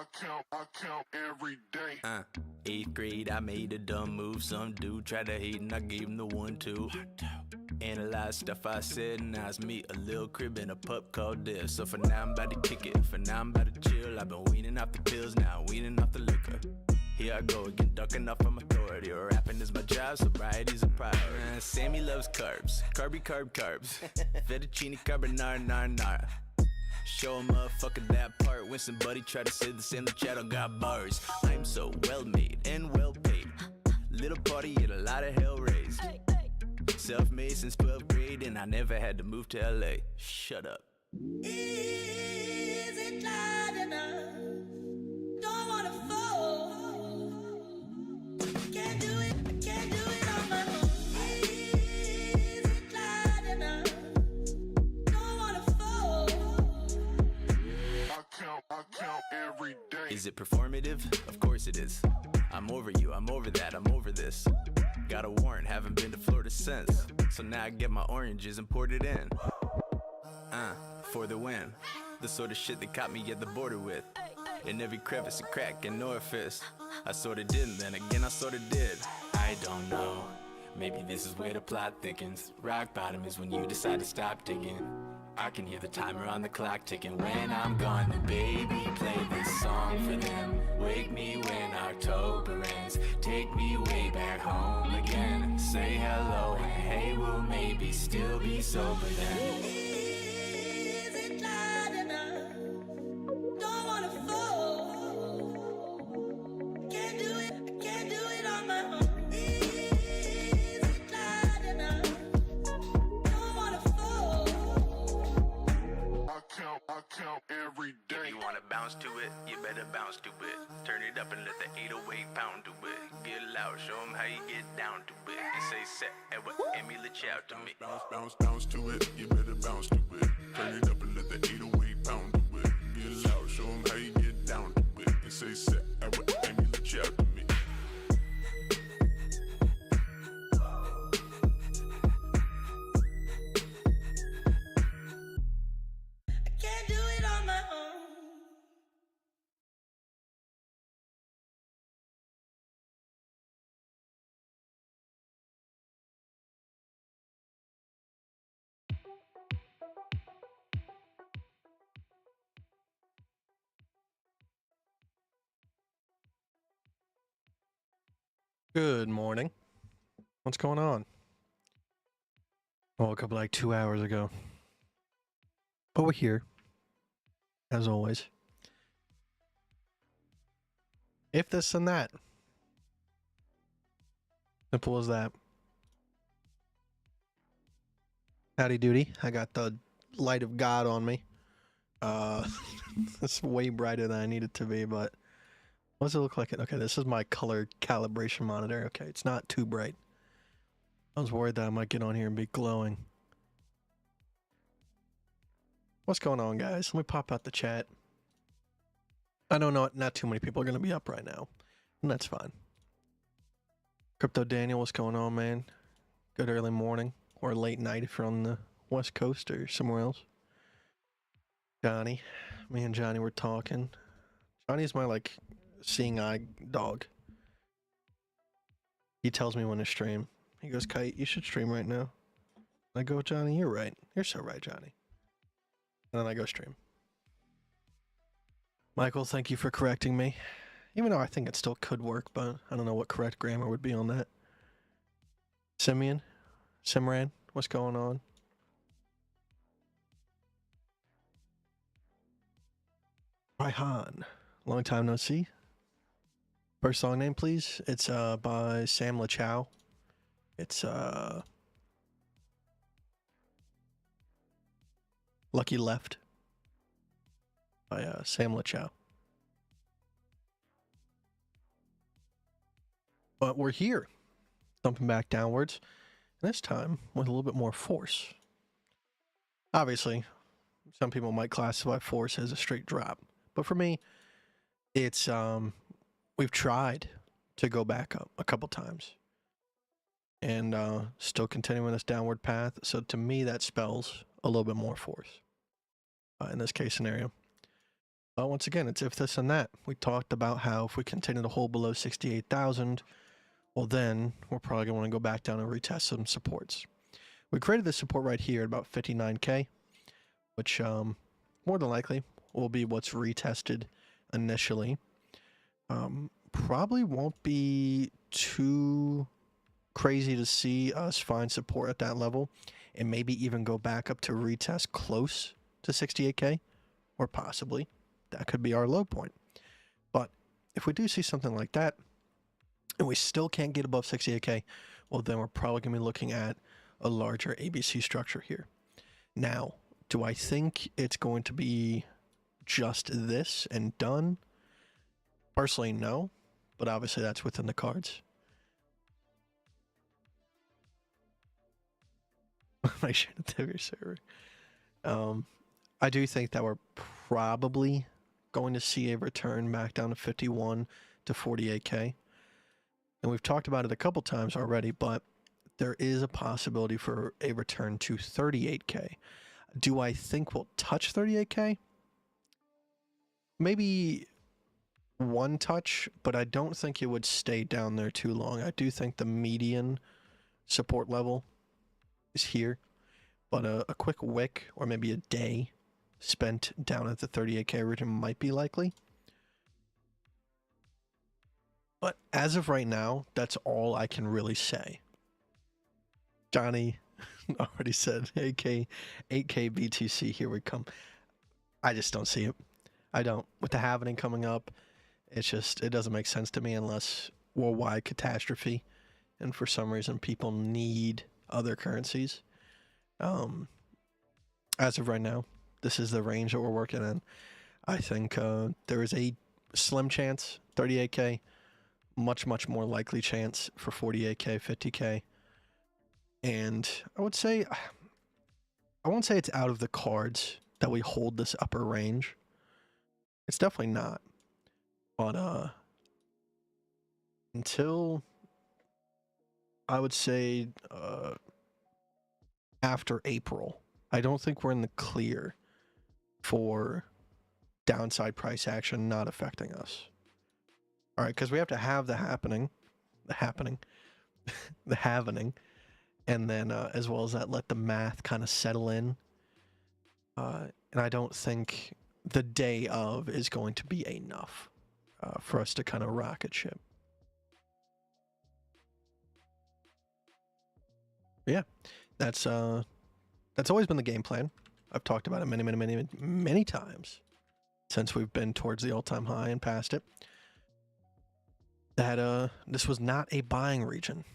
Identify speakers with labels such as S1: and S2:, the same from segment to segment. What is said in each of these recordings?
S1: I count every day.
S2: 8th grade, I made a dumb move. Some dude tried to hate and I gave him the 1-2. Analyze stuff I said and now it's me, a little crib in a pup called this. So for now I'm about to kick it, for now I'm about to chill. I've been weaning off the pills, now I'm weaning off the liquor. Here I go again, ducking off from authority. Rapping is my job, sobriety's a priority. Sammy loves carbs, carbs. Fettuccine carbonara, nar. Show a motherfucker that part when somebody try to say the same, the chat on got bars. I'm so well made and well paid. Little party and a lot of hell raised. Self-made since 12th grade and I never had to move to LA. Shut up.
S3: Is it loud enough? Don't wanna fall. Can't do it on my own. Is it loud enough? Don't wanna fall.
S1: I count every day.
S2: Is it performative? Of course it is. I'm over you, I'm over that, I'm over this. Got a warrant, haven't been to Florida since. So now I get my oranges and poured it in. For the win. The sort of shit that caught me at the border with. In every crevice and crack and orifice. I sorta didn't, then again I sorta did. I don't know. Maybe this is where the plot thickens. Rock bottom is when you decide to stop digging. I can hear the timer on the clock ticking. When I'm gone, the baby play this song for them. Wake me when October ends. Take me way back home again. Say hello and hey, we'll maybe still be sober then.
S3: Is it loud enough? Don't wanna fall. Can't do it on my own. Is it loud enough? Don't wanna fall.
S1: I count every day.
S2: If you wanna bounce to it, you better bounce to it. Turn it up and let the 808 pound to it. Get loud, show 'em how you get down to it. And say set, and what Emmy let you out to me.
S1: Bounce to it, you better bounce to it. Turn it up and let the 808 pound to it. Get loud, show 'em how you get down to it. And say set, and what Emmy let you out to me.
S3: I can't do it on my own.
S4: Good morning. What's going on? I woke up like 2 hours ago. But we're here. As always. If this and that. Simple as that. Howdy doody. I got the light of God on me. It's way brighter than I need it to be, but what does it look like? Okay, this is my color calibration monitor. Okay, it's not too bright. I was worried that I might get on here and be glowing. What's going on, guys? Let me pop out the chat. I don't know, not too many people are going to be up right now, and that's fine. Crypto Daniel, what's going on, man? Good early morning or late night if you're on the West Coast or somewhere else. Johnny, me and Johnny were talking. Johnny's my, like, seeing eye dog. He tells me when to stream. He goes, Kite, you should stream right now. I go, Johnny, you're right. You're so right, Johnny. And then I go stream. Michael, thank you for correcting me. Even though I think it still could work, but I don't know what correct grammar would be on that. Simran, what's going on? Raihan, long time no see. First song name, please. It's by Sam LaChow. It's Lucky Left by Sam LaChow. But we're here, thumping back downwards, and this time with a little bit more force. Obviously, some people might classify force as a straight drop, but for me, it's we've tried to go back up a couple times and still continuing this downward path. So to me, that spells a little bit more force in this case scenario. Once again, it's if this and that. We talked about how if we continue to hold below 68,000, well then we're probably going to want to go back down and retest some supports. We created this support right here at about 59K, which more than likely will be what's retested initially. Probably won't be too crazy to see us find support at that level and maybe even go back up to retest close to 68K, or possibly that could be our low point. But if we do see something like that and we still can't get above 68K, well then we're probably going to be looking at a larger ABC structure here. Now, do I think it's going to be just this and done? Personally, no, but obviously that's within the cards. I should have took your server. I do think that we're probably going to see a return back down to 51 to 48K. And we've talked about it a couple times already, but there is a possibility for a return to 38K. Do I think we'll touch 38K? Maybe one touch, but I don't think it would stay down there too long. I do think the median support level is here, but a quick wick or maybe a day spent down at the 38K region might be likely. But as of right now, that's all I can really say. Johnny already said 8K BTC, here we come. I just don't see it. I don't. With the halving coming up, it's just, it doesn't make sense to me unless worldwide catastrophe and for some reason people need other currencies. As of right now, this is the range that we're working in. I think there is a slim chance, 38K, much more likely chance for 48K, 50K. And I won't say it's out of the cards that we hold this upper range. It's definitely not. But until I would say after April, I don't think we're in the clear for downside price action not affecting us. All right, because we have to have the halvening, and then as well as that, let the math kind of settle in. And I don't think the day of is going to be enough for us to kind of rocket ship. Yeah, that's always been the game plan. I've talked about it many times since we've been towards the all-time high and past it. That this was not a buying region.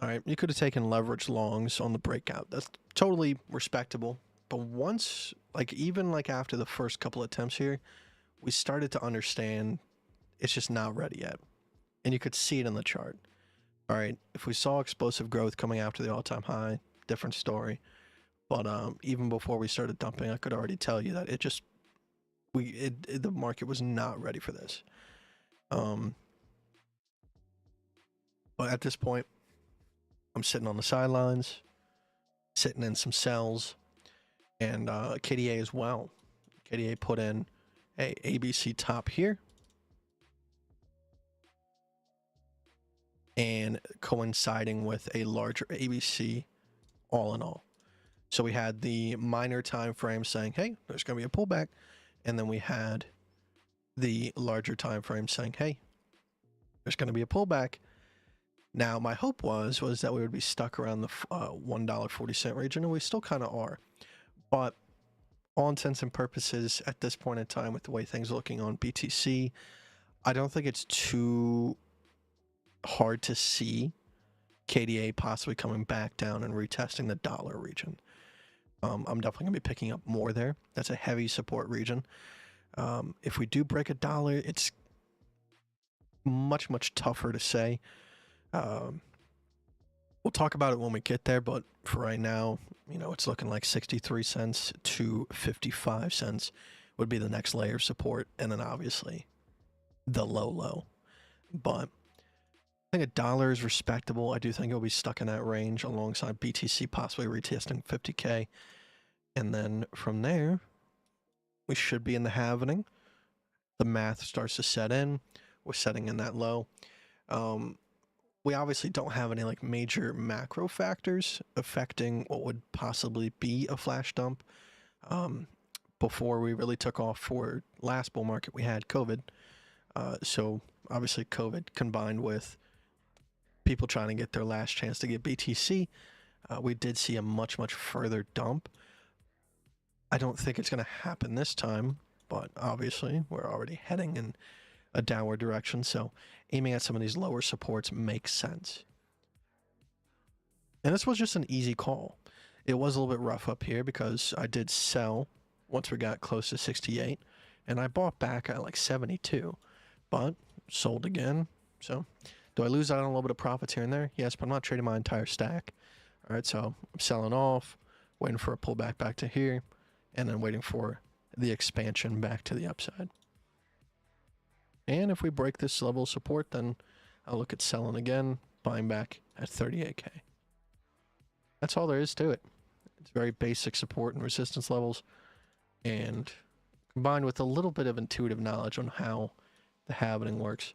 S4: All right, you could have taken leverage longs on the breakout. That's totally respectable. But once, even after the first couple attempts here, we started to understand it's just not ready yet. And you could see it in the chart. All right, if we saw explosive growth coming after the all-time high, different story. But even before we started dumping, I could already tell you that the market was not ready for this. But at this point, I'm sitting on the sidelines, sitting in some cells, and KDA as well. KDA put in a ABC top here, and coinciding with a larger ABC all in all. So we had the minor time frame saying, hey, there's going to be a pullback, and then we had the larger time frame saying, hey, there's going to be a pullback. Now, my hope was that we would be stuck around the $1.40 region, and we still kind of are. But all intents and purposes, at this point in time, with the way things are looking on BTC, I don't think it's too hard to see KDA possibly coming back down and retesting the dollar region. I'm definitely going to be picking up more there. That's a heavy support region. If we do break a dollar, it's much tougher to say. We'll talk about it when we get there, but for right now, it's looking like 63 cents to 55 cents would be the next layer of support, and then obviously the low. But I think $1 is respectable. I do think it'll be stuck in that range alongside BTC possibly retesting 50K. And then from there, we should be in the halvening. the math starts to set in. We're setting in that low. We obviously don't have any like major macro factors affecting what would possibly be a flash dump. Before we really took off for last bull market, we had COVID. So obviously COVID combined with people trying to get their last chance to get BTC, we did see a much, much further dump. I don't think it's going to happen this time, but obviously we're already heading in a downward direction, so aiming at some of these lower supports makes sense. And this was just an easy call. It was a little bit rough up here because I did sell once we got close to 68, and I bought back at like 72, but sold again. So do I lose out on a little bit of profits here and there? Yes, but I'm not trading my entire stack. All right, so I'm selling off, waiting for a pullback back to here, and then waiting for the expansion back to the upside. And if we break this level of support, then I'll look at selling again, buying back at 38K. That's all there is to it. It's very basic support and resistance levels, and combined with a little bit of intuitive knowledge on how the halvening works,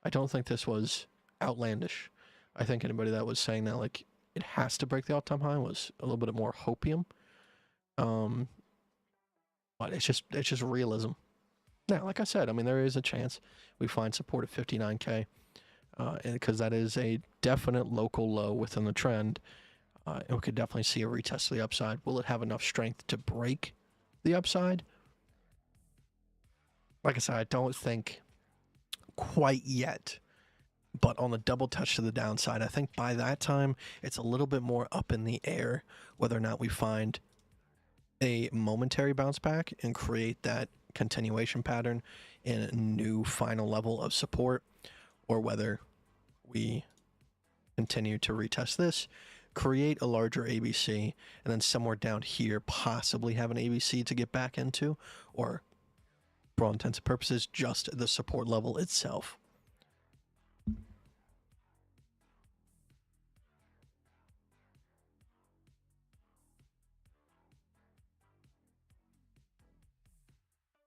S4: I don't think this was outlandish. I think anybody that was saying that like it has to break the all-time high was a little bit more hopium. But it's just realism. Now, like I said, I mean, there is a chance we find support at 59K, because that is a definite local low within the trend, and we could definitely see a retest to the upside. Will it have enough strength to break the upside? Like I said, I don't think quite yet, but on the double touch to the downside, I think by that time, it's a little bit more up in the air whether or not we find a momentary bounce back and create that continuation pattern in a new final level of support, or whether we continue to retest this, create a larger ABC, and then somewhere down here possibly have an ABC to get back into, or for all intents and purposes, just the support level itself.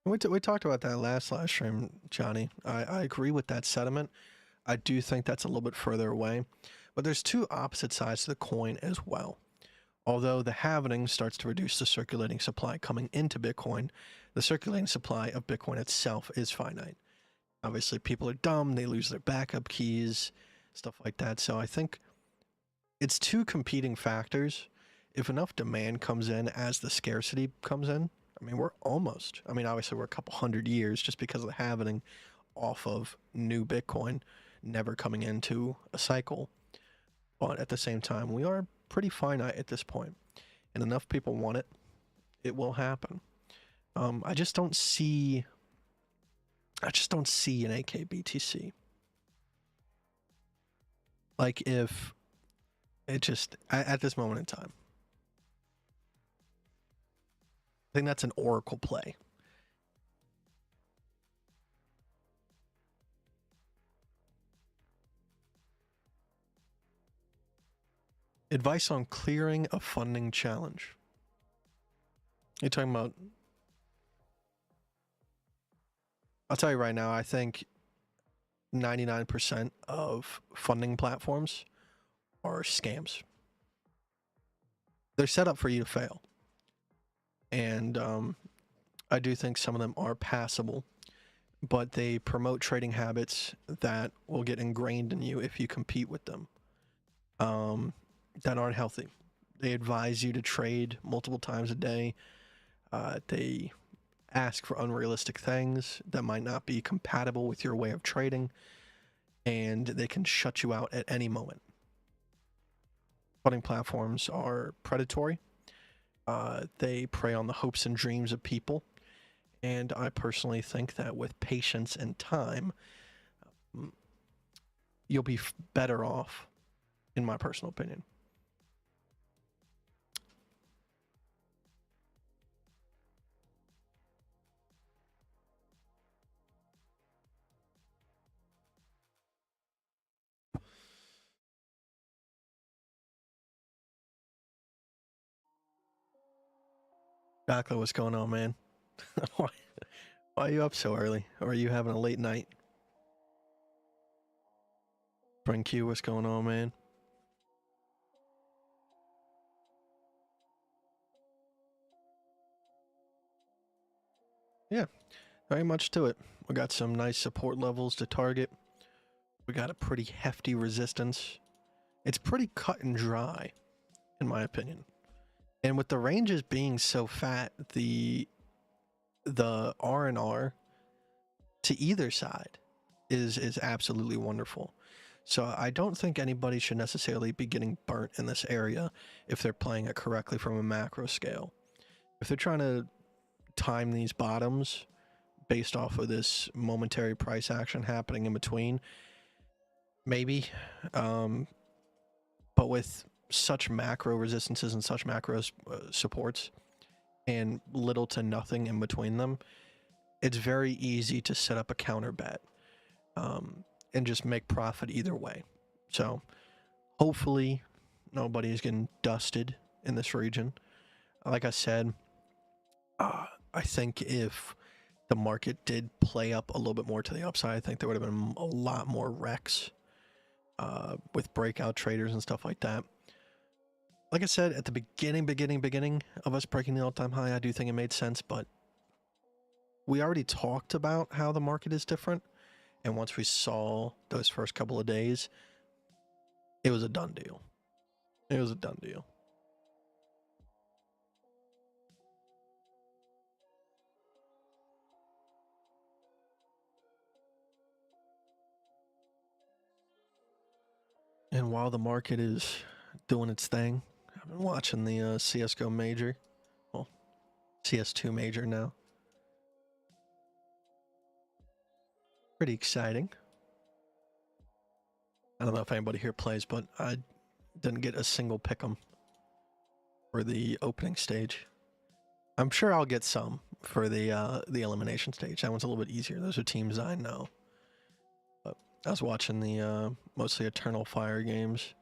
S4: We talked about that last live stream, Johnny. I agree with that sentiment. I do think that's a little bit further away, but there's two opposite sides to the coin as well. Although the halvening starts to reduce the circulating supply coming into Bitcoin, the circulating supply of Bitcoin itself is finite. Obviously, people are dumb, they lose their backup keys, stuff like that. So I think it's two competing factors. If enough demand comes in as the scarcity comes in, I mean, obviously we're a couple hundred years just because of the halvening off of new Bitcoin never coming into a cycle. But at the same time, we are pretty finite at this point, and enough people want it, it will happen. I just don't see an AKBTC. Like if it just at this moment in time, I think that's an oracle play. Advice on clearing a funding challenge. You're talking about... I'll tell you right now, I think 99% of funding platforms are scams. They're set up for you to fail. And I do think some of them are passable, but they promote trading habits that will get ingrained in you if you compete with them, that aren't healthy. They advise you to trade multiple times a day. They ask for unrealistic things that might not be compatible with your way of trading, and they can shut you out at any moment. Funding platforms are predatory. They prey on the hopes and dreams of people, and I personally think that with patience and time, you'll be better off, in my personal opinion. Exactly what's going on, man. Why are you up so early? Or are you having a late night? Spring Q, what's going on, man? Yeah, very much to it. We got some nice support levels to target. We got a pretty hefty resistance. It's pretty cut and dry, in my opinion. And with the ranges being so fat, the R&R to either side is absolutely wonderful. So I don't think anybody should necessarily be getting burnt in this area if they're playing it correctly from a macro scale. If they're trying to time these bottoms based off of this momentary price action happening in between, maybe. But with such macro resistances and such macro supports and little to nothing in between them, it's very easy to set up a counter bet and just make profit either way. So hopefully nobody is getting dusted in this region. Like I said, I think if the market did play up a little bit more to the upside, I think there would have been a lot more wrecks with breakout traders and stuff like that. Like I said, at the beginning of us breaking the all-time high, I do think it made sense, but we already talked about how the market is different. And once we saw those first couple of days, it was a done deal. It was a done deal. And while the market is doing its thing, I've been watching the CSGO major. Well, CS2 major now. Pretty exciting. I don't know if anybody here plays, but I didn't get a single pick'em for the opening stage. I'm sure I'll get some for the elimination stage. That one's a little bit easier. Those are teams I know. But I was watching the mostly Eternal Fire games.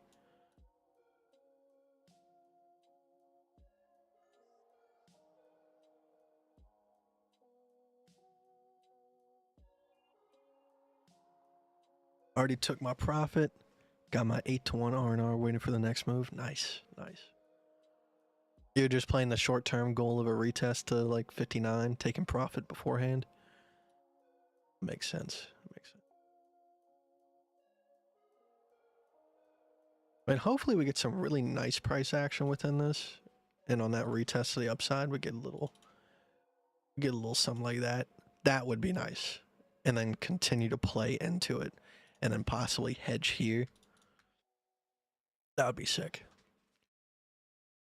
S4: Already took my profit. Got my 8-1 R&R waiting for the next move. Nice, nice. You're just playing the short-term goal of a retest to like 59, taking profit beforehand. Makes sense. Makes sense. And hopefully we get some really nice price action within this. And on that retest to the upside, we get a little something like that. That would be nice. And then continue to play into it. And then possibly hedge here. That would be sick.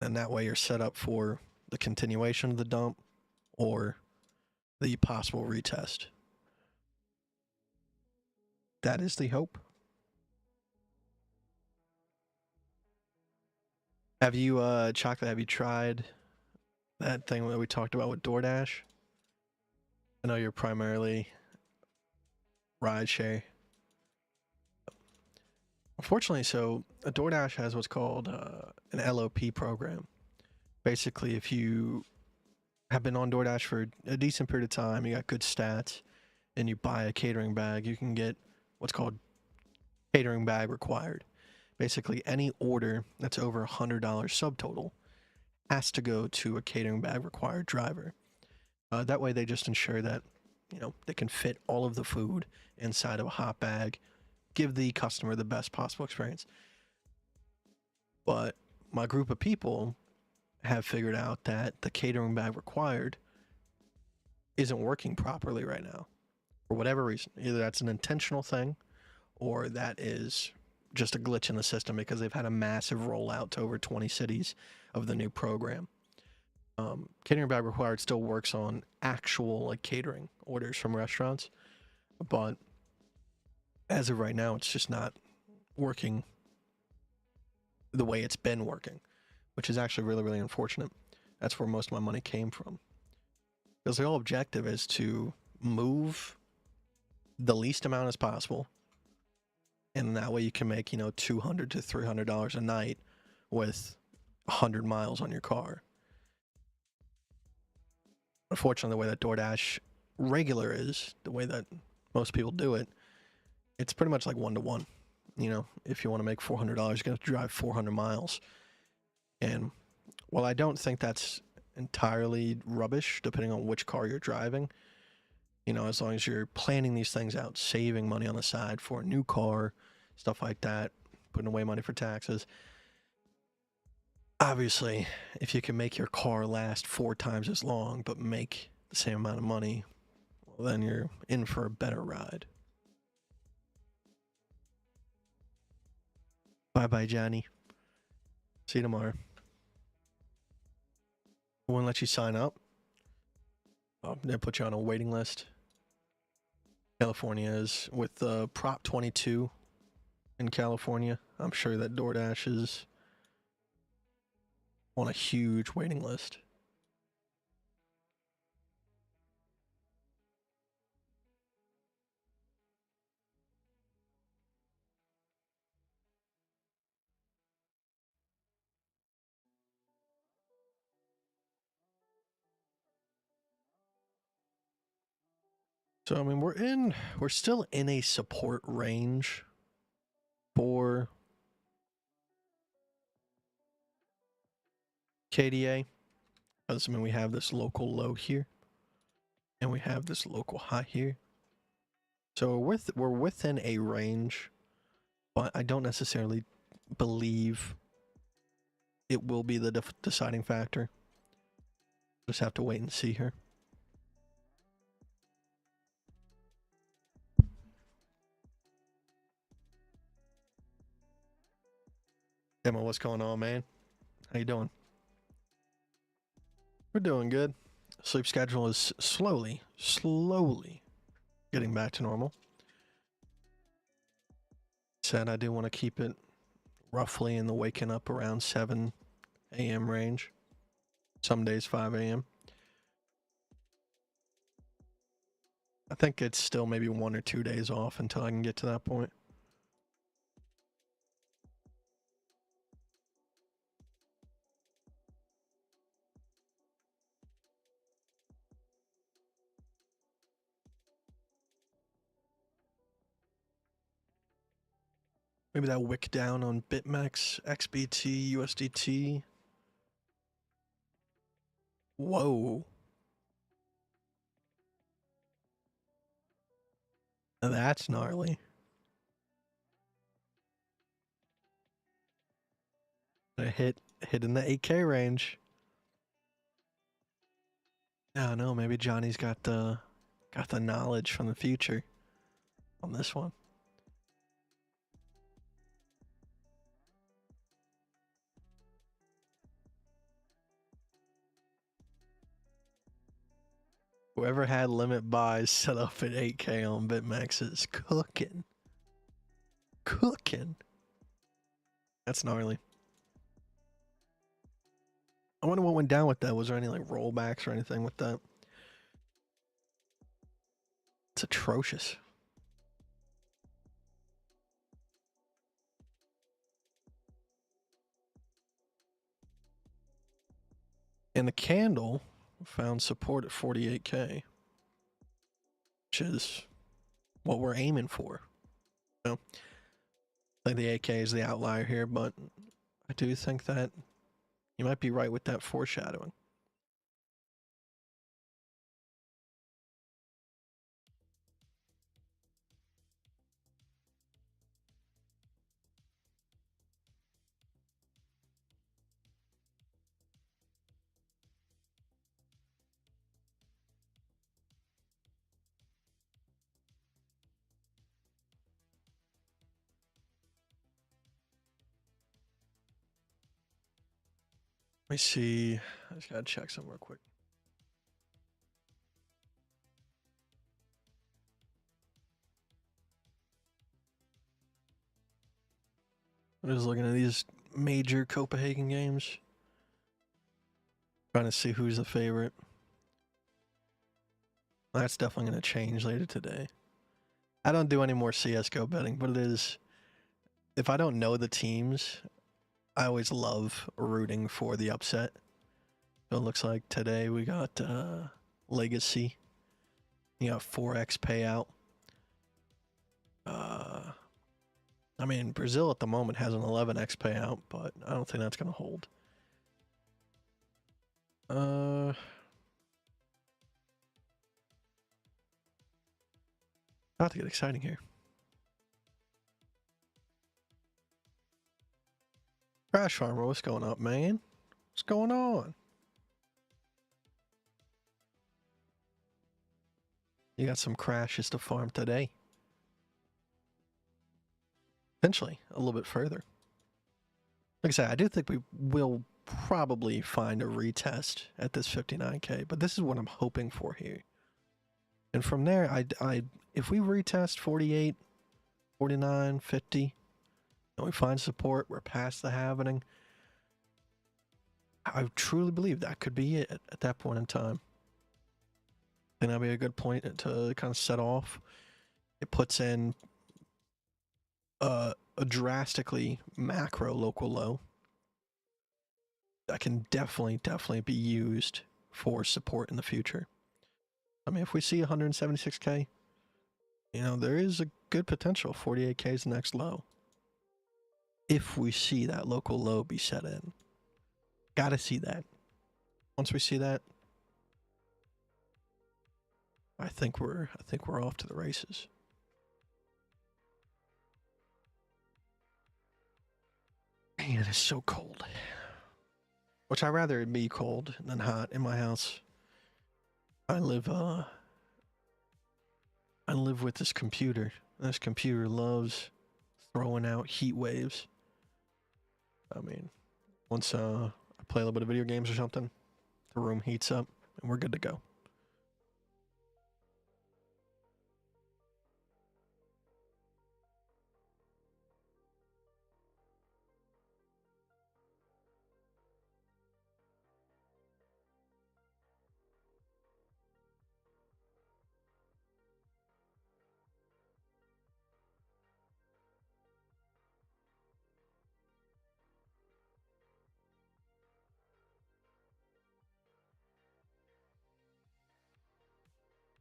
S4: And that way you're set up for the continuation of the dump or the possible retest. That is the hope. Have you, Chocolate, have you tried that thing that we talked about with DoorDash? I know you're primarily rideshare. Unfortunately, so DoorDash has what's called an LOP program. Basically, if you have been on DoorDash for a decent period of time, you got good stats, and you buy a catering bag, you can get what's called catering bag required. Basically, any order that's over $100 subtotal has to go to a catering bag required driver. That way, they just ensure that, you know, they can fit all of the food inside of a hot bag, give the customer the best possible experience. But my group of people have figured out that the catering bag required isn't working properly right now for whatever reason. Either that's an intentional thing or that is just a glitch in the system because they've had a massive rollout to over 20 cities of the new program. Catering bag required still works on actual like catering orders from restaurants, but as of right now, it's just not working the way it's been working, which is actually really, really unfortunate. That's where most of my money came from. Because the whole objective is to move the least amount as possible. And that way you can make, you know, $200 to $300 a night with 100 miles on your car. Unfortunately, the way that DoorDash regular is, the way that most people do it, it's pretty much like 1-to-1. You know, if you want to make $400, you're going to have to drive 400 miles. And while I don't think that's entirely rubbish, depending on which car you're driving, you know, as long as you're planning these things out, saving money on the side for a new car, stuff like that, putting away money for taxes. Obviously, if you can make your car last 4 times as long, but make the same amount of money, well, then you're in for a better ride. Bye-bye, Johnny. See you tomorrow. Won't let you sign up. Oh, they put you on a waiting list. California is with Prop 22 in California. I'm sure that DoorDash is on a huge waiting list. So, I mean, we're still in a support range for KDA. Because, I mean, we have this local low here, and we have this local high here. So we're within a range, but I don't necessarily believe it will be the deciding factor. Just have to wait and see here. Emma, what's going on, man? How you doing? We're doing good. Sleep schedule is slowly getting back to normal. Said I do want to keep it roughly in the waking up around 7 a.m. range. Some days 5 a.m. I think it's still maybe 1 or 2 days off until I can get to that point. Maybe that wick down on BitMEX, XBT, USDT. Whoa. Now that's gnarly. I hit in the 8K range. I don't know, maybe Johnny's got the knowledge from the future on this one. Whoever had limit buys set up at 8K on BitMEX is cooking. Cooking. That's gnarly. I wonder what went down with that. Was there any like rollbacks or anything with that? It's atrocious. And the candle found support at 48K, which is what we're aiming for. You know, I think the 8K is the outlier here, but I do think that you might be right with that foreshadowing. Let me see. I just gotta check something real quick. I'm just looking at these major Copenhagen games. Trying to see who's the favorite. That's definitely going to change later today. I don't do any more CSGO betting, but it is... If I don't know the teams, I always love rooting for the upset. So it looks like today we got Legacy You got 4x payout. I mean, Brazil at the moment has an 11x payout, but I don't think that's going to hold. About to get exciting here. Crash Farmer, what's going up, man? What's going on? You got some crashes to farm today. Potentially a little bit further. Like I said, I do think we will probably find a retest at this 59k, but this is what I'm hoping for here. And from there, if we retest 48, 49, 50, and we find support, we're past the halvening, I truly believe that could be it at that point in time. And that'd be a good point to kind of set off. It puts in a drastically macro local low that can definitely be used for support in the future. I mean, if we see 176k, you know, there is a good potential 48k is the next low. If we see that local low be set in. Gotta see that. Once we see that, I think we're off to the races. Man, it is so cold. Which I'd rather it be cold than hot in my house. I live with this computer. This computer loves throwing out heat waves. I mean, once I play a little bit of video games or something, the room heats up and we're good to go.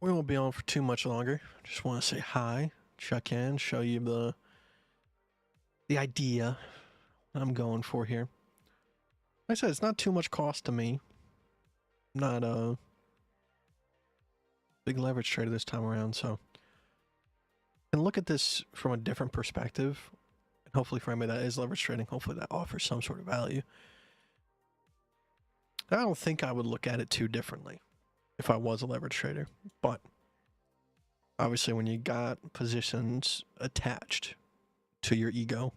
S4: We won't be on for too much longer. Just want to say hi, check in, show you the idea I'm going for here. Like I said, it's not too much cost to me. I'm not a big leverage trader this time around, so I can look at this from a different perspective. And hopefully for anybody that is leverage trading, hopefully that offers some sort of value. I don't think I would look at it too differently if I was a leverage trader, but obviously when you got positions attached to your ego,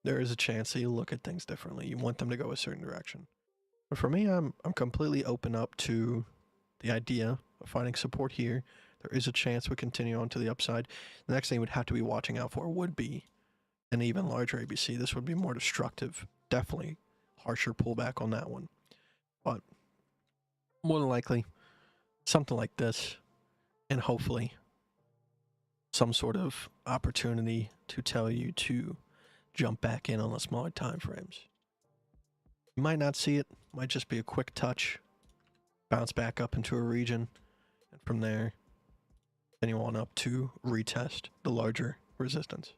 S4: there is a chance that you look at things differently. You want them to go a certain direction. But for me, I'm completely open up to the idea of finding support here. There is a chance we continue on to the upside. The next thing we'd have to be watching out for would be an even larger ABC. This would be more destructive. Definitely harsher pullback on that one. But more than likely, something like this, and hopefully some sort of opportunity to tell you to jump back in on the smaller time frames. You might not see it, might just be a quick touch, bounce back up into a region, and from there, continue on up to retest the larger resistance.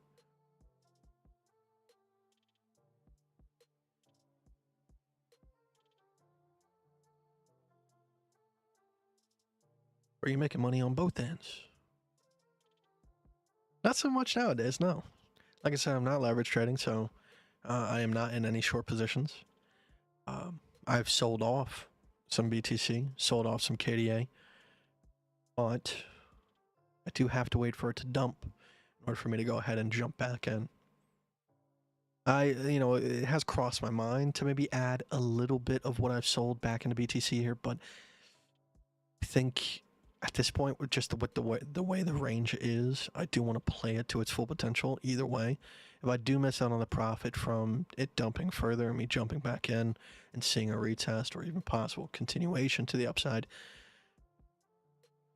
S4: Are you making money on both ends? Not so much nowadays, no. Like I said, I'm not leverage trading, so I am not in any short positions. I've sold off some BTC, sold off some KDA, but I do have to wait for it to dump in order for me to go ahead and jump back in. It has crossed my mind to maybe add a little bit of what I've sold back into BTC here, but I think at this point, with just the way the range is, I do want to play it to its full potential either way. If I do miss out on the profit from it dumping further and me jumping back in and seeing a retest or even possible continuation to the upside,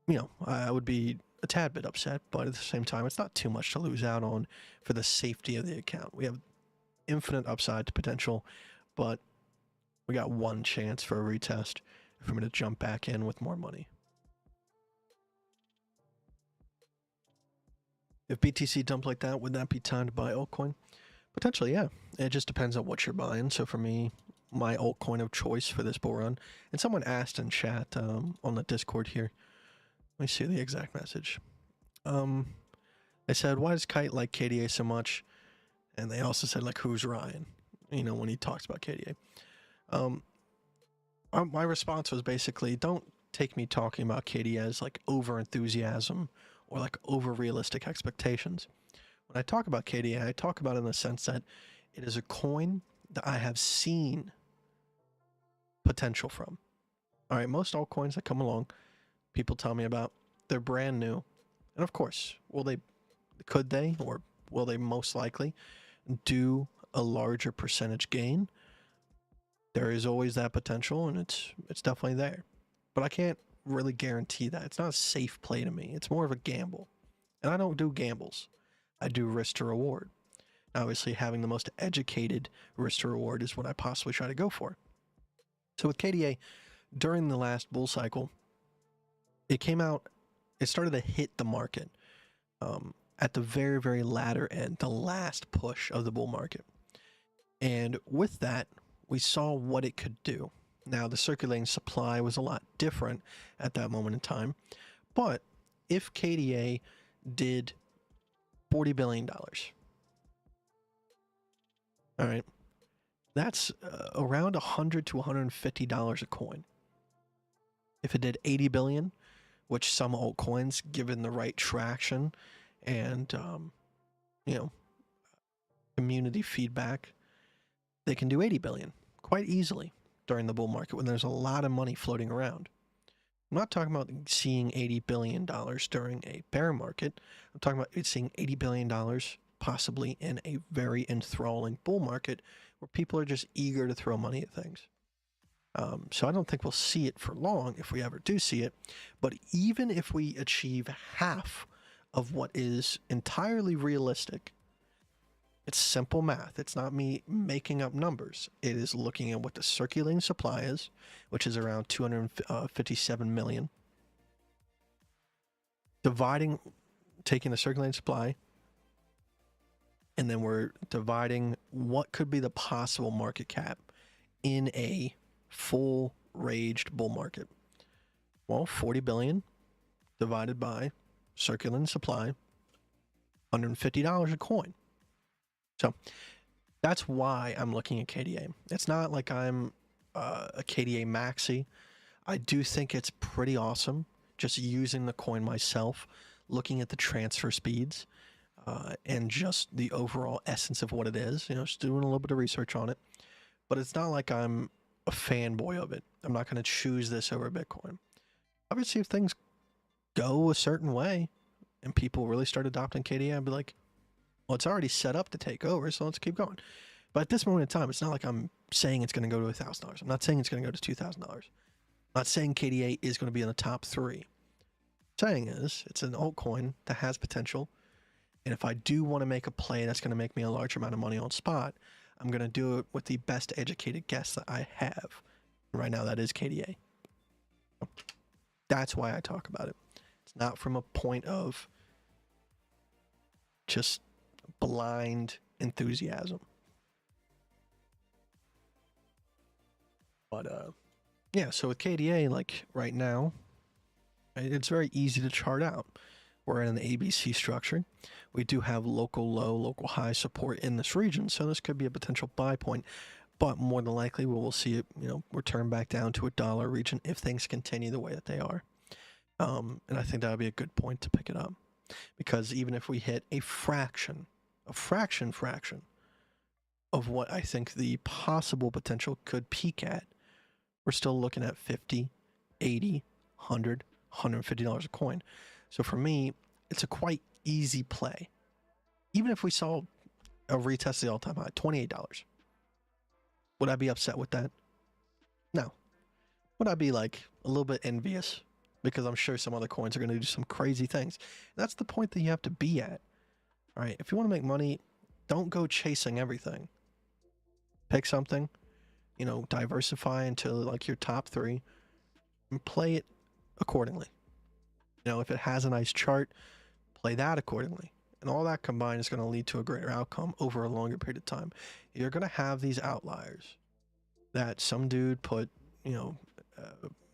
S4: you know, I would be a tad bit upset, but at the same time, it's not too much to lose out on for the safety of the account. We have infinite upside potential, but we got one chance for a retest for me to jump back in with more money. If BTC dumped like that, would that be time to buy altcoin? Potentially, yeah. It just depends on what you're buying. So for me, my altcoin of choice for this bull run, and someone asked in chat on the Discord here. Let me see the exact message. They said, why does Kite like KDA so much? And they also said, like, who's Ryan? You know, when he talks about KDA. My response was basically, don't take me talking about KDA as like over enthusiasm or like over realistic expectations. When I talk about KDA, I talk about it in the sense that it is a coin that I have seen potential from. All right, most altcoins that come along, people tell me about, they're brand new. And of course, could they, or will they most likely do a larger percentage gain? There is always that potential, and it's definitely there. But I can't really guarantee that. It's not a safe play to me. It's more of a gamble. And I don't do gambles. I do risk to reward. Obviously, having the most educated risk to reward is what I possibly try to go for. So with KDA, during the last bull cycle, it started to hit the market at the very, very latter end, the last push of the bull market. And with that, we saw what it could do. Now, the circulating supply was a lot different at that moment in time. But if KDA did $40 billion, all right, that's around $100 to $150 a coin. If it did 80 billion, which some altcoins, given the right traction and, community feedback, they can do 80 billion quite easily during the bull market when there's a lot of money floating around. I'm not talking about seeing $80 billion during a bear market. I'm talking about seeing $80 billion possibly in a very enthralling bull market where people are just eager to throw money at things. So I don't think we'll see it for long if we ever do see it. But even if we achieve half of what is entirely realistic, it's simple math. It's not me making up numbers. It is looking at what the circulating supply is, which is around 257 million. Taking the circulating supply, and then we're dividing what could be the possible market cap in a full raged bull market. Well, 40 billion divided by circulating supply, $150 a coin. So that's why I'm looking at KDA. It's not like I'm a KDA maxi. I do think it's pretty awesome just using the coin myself, looking at the transfer speeds and just the overall essence of what it is, just doing a little bit of research on it. But it's not like I'm a fanboy of it. I'm not going to choose this over Bitcoin. Obviously, if things go a certain way and people really start adopting KDA, I'd be like, well, it's already set up to take over, so let's keep going. But at this moment in time, it's not like I'm saying it's going to go to $1,000. I'm not saying it's going to go to $2,000. I'm not saying KDA is going to be in the top 3. What I'm saying is it's an altcoin that has potential. And if I do want to make a play that's going to make me a large amount of money on spot, I'm going to do it with the best educated guess that I have. Right now, that is KDA. That's why I talk about it. It's not from a point of just blind enthusiasm. But yeah, so with KDA, like right now, it's very easy to chart out. We're in an ABC structure. We do have local low, local high support in this region, so this could be a potential buy point. But more than likely, we will see it, return back down to $1 region if things continue the way that they are. And I think that would be a good point to pick it up, because even if we hit a fraction of what I think the possible potential could peak at, we're still looking at $50, $80, $100, $150 a coin. So for me, it's a quite easy play. Even if we saw a retest of the all-time high, $28, would I be upset with that? No. Would I be like a little bit envious? Because I'm sure some other coins are going to do some crazy things. That's the point that you have to be at. All right, if you want to make money, don't go chasing everything. Pick something, diversify into like your top 3 and play it accordingly. If it has a nice chart, play that accordingly. And all that combined is going to lead to a greater outcome over a longer period of time. You're going to have these outliers that some dude put, you know,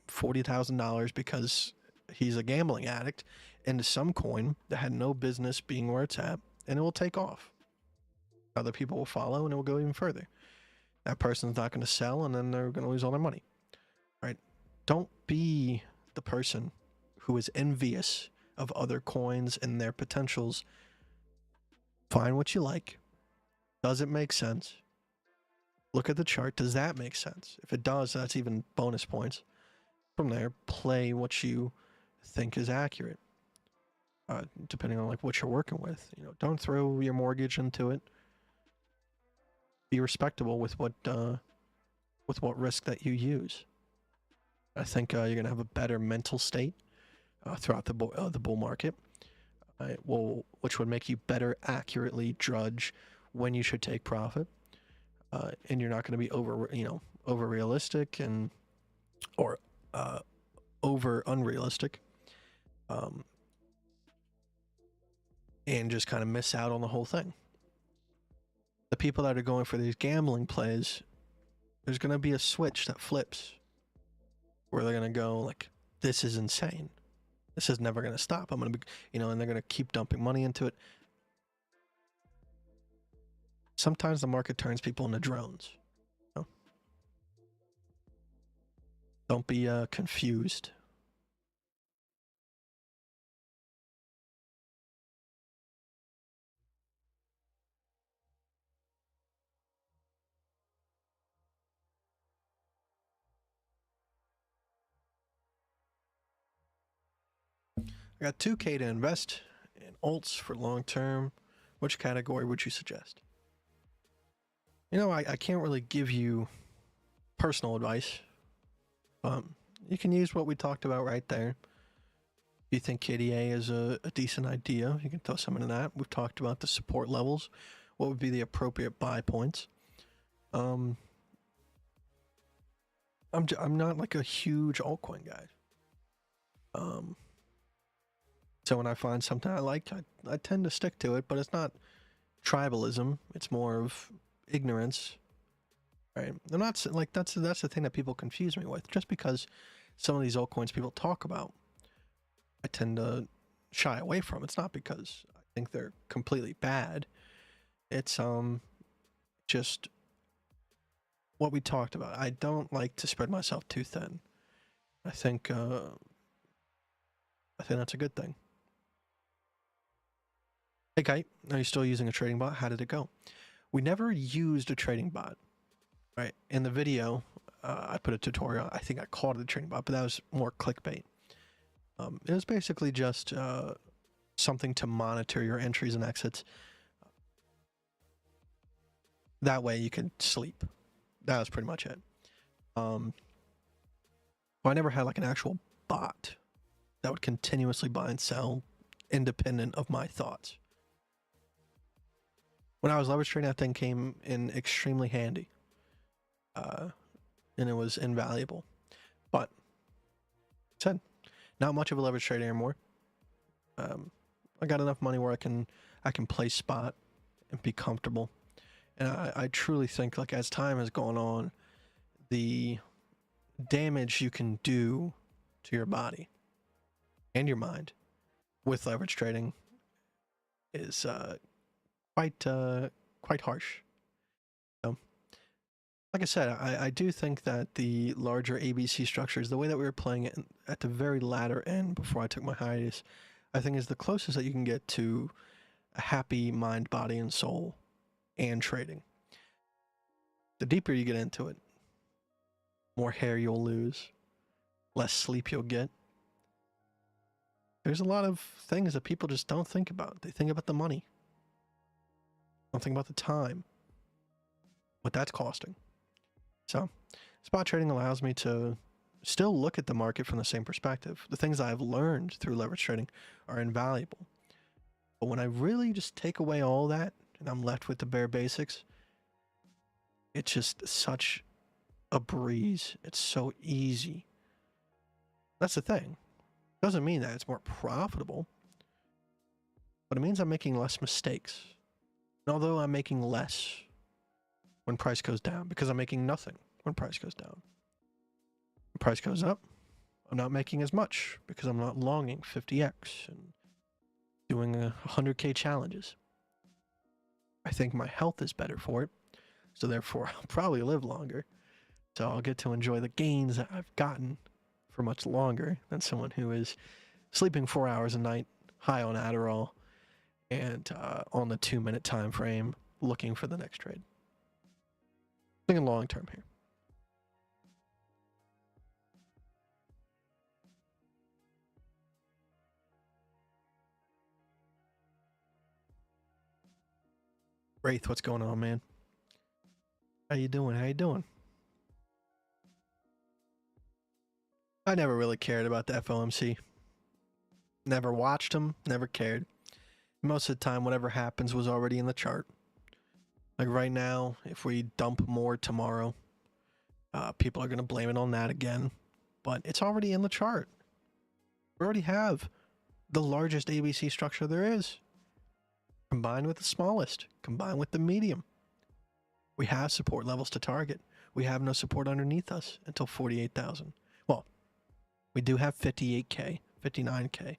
S4: $40,000 because he's a gambling addict into some coin that had no business being where it's at, and it will take off. Other people will follow, and it will go even further. That person's not going to sell, and then they're going to lose all their money. Right? Don't be the person who is envious of other coins and their potentials. Find what you like. Does it make sense? Look at the chart. Does that make sense? If it does, that's even bonus points. From there, play what you think is accurate. Depending on like what you're working with. You know, don't throw your mortgage into it. Be respectable with what risk that you use. I think you're gonna have a better mental state throughout the bull market, which would make you better accurately judge when you should take profit, and you're not going to be over realistic or over unrealistic, and just kind of miss out on the whole thing. The people that are going for these gambling plays, there's going to be a switch that flips where they're going to go like, this is insane. This is never going to stop. I'm going to be, and they're going to keep dumping money into it. Sometimes the market turns people into drones. Don't be confused. I got 2K to invest in alts for long term. Which category would you suggest? I can't really give you personal advice. You can use what we talked about right there. If you think KDA is a decent idea, you can throw some into that. We've talked about the support levels. What would be the appropriate buy points? I'm not like a huge altcoin guy. So when I find something I like, I tend to stick to it, but it's not tribalism. It's more of ignorance, right? I'm not like that's the thing that people confuse me with. Just because some of these altcoins people talk about, I tend to shy away from. It's not because I think they're completely bad. It's just what we talked about. I don't like to spread myself too thin. I think that's a good thing. Hey Kite, are you still using a trading bot? How did it go? We never used a trading bot, right? In the video, I put a tutorial. I think I called it a trading bot, but that was more clickbait. It was basically just something to monitor your entries and exits. That way you can sleep. That was pretty much it. But I never had like an actual bot that would continuously buy and sell independent of my thoughts. When I was leverage trading, that thing came in extremely handy. And it was invaluable. But, said, not much of a leverage trader anymore. I got enough money where I can play spot and be comfortable. And I truly think, like, as time has gone on, the damage you can do to your body and your mind with leverage trading is quite harsh. So, like I said, I do think that the larger ABC structures, the way that we were playing it at the very latter end before I took my hiatus, I think is the closest that you can get to a happy mind, body, and soul and trading. The deeper you get into it, more hair you'll lose, less sleep you'll get. There's a lot of things that people just don't think about. They think about the money. Don't think about the time, what that's costing. So, spot trading allows me to still look at the market from the same perspective. The things I've learned through leverage trading are invaluable. But when I really just take away all that and I'm left with the bare basics, it's just such a breeze. It's so easy. That's the thing. Doesn't mean that it's more profitable. but it means I'm making less mistakes. And although I'm making less when price goes down, because I'm making nothing when price goes down. When price goes up, I'm not making as much because I'm not longing 50x and doing 100k challenges. I think my health is better for it, so therefore I'll probably live longer. So I'll get to enjoy the gains that I've gotten for much longer than someone who is sleeping 4 hours a night, high on Adderall, and on the 2-minute time frame, looking for the next trade. Thinking long term here. Wraith, what's going on, man? How you doing? How you doing? I never really cared about the FOMC. Never watched them, never cared. Most of the time, whatever happens was already in the chart. Like right now, if we dump more tomorrow, people are going to blame it on that again. But it's already in the chart. We already have the largest ABC structure there is, combined with the smallest, combined with the medium. We have support levels to target. We have no support underneath us until 48,000. Well, we do have 58K, 59K.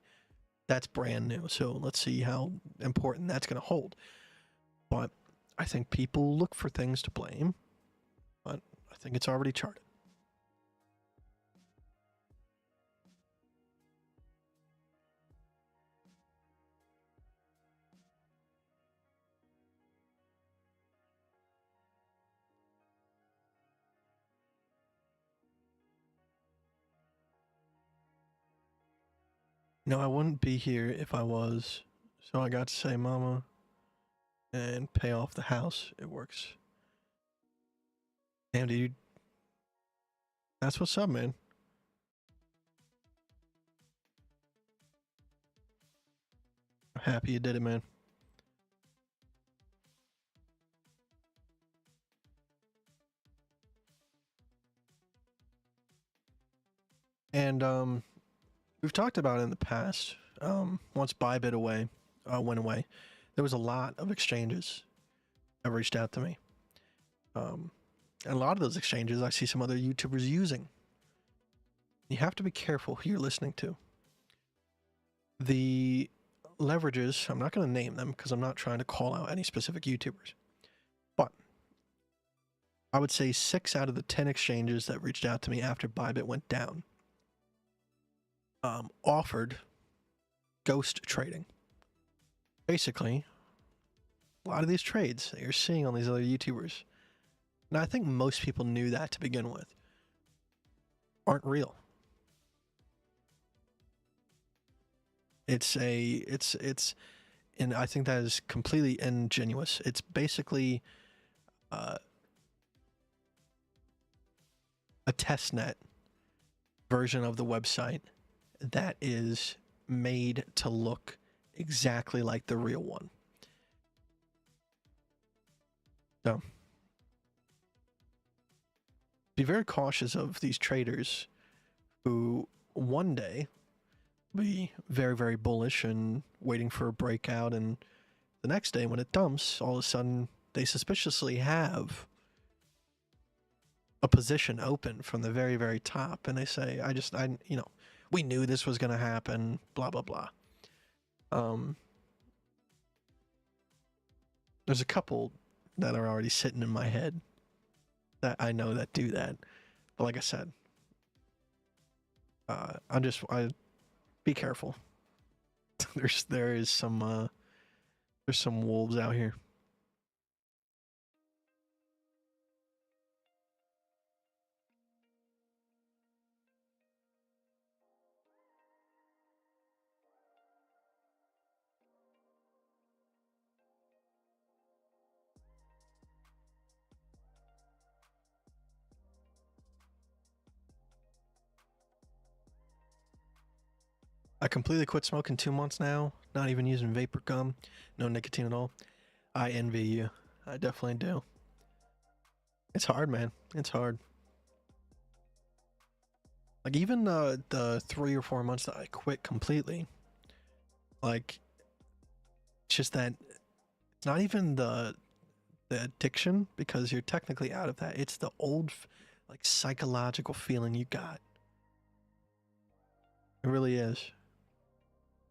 S4: That's brand new, so let's see how important that's going to hold. But I think people look for things to blame, but I think it's already charted. No, I wouldn't be here if I was. So I got to say mama and pay off the house. It works. Damn, dude. That's what's up, man. I'm happy you did it, man. And we've talked about it in the past. Once Bybit went away, there was a lot of exchanges that reached out to me. And a lot of those exchanges I see some other YouTubers using. You have to be careful who you're listening to. The leverages, I'm not going to name them because I'm not trying to call out any specific YouTubers. But I would say 6 out of the 10 exchanges that reached out to me after Bybit went down offered ghost trading. Basically, a lot of these trades that you're seeing on these other YouTubers, and I think most people knew that to begin with, aren't real. And I think that is completely ingenuous. It's basically a testnet version of the website that is made to look exactly like the real one. So be very cautious of these traders who one day be very, very bullish and waiting for a breakout, and the next day when it dumps, all of a sudden they suspiciously have a position open from the very, very top, and they say, we knew this was going to happen, blah, blah, blah. There's a couple that are already sitting in my head that I know that do that. But like I said, be careful. There's some wolves out here. I completely quit smoking 2 months now. Not even using vapor gum. No nicotine at all. I envy you. I definitely do. It's hard, man. It's hard. Like even the 3 or 4 months that I quit completely, like It's just that it's not even the addiction, because you're technically out of that. It's the old like psychological feeling you got. It really is.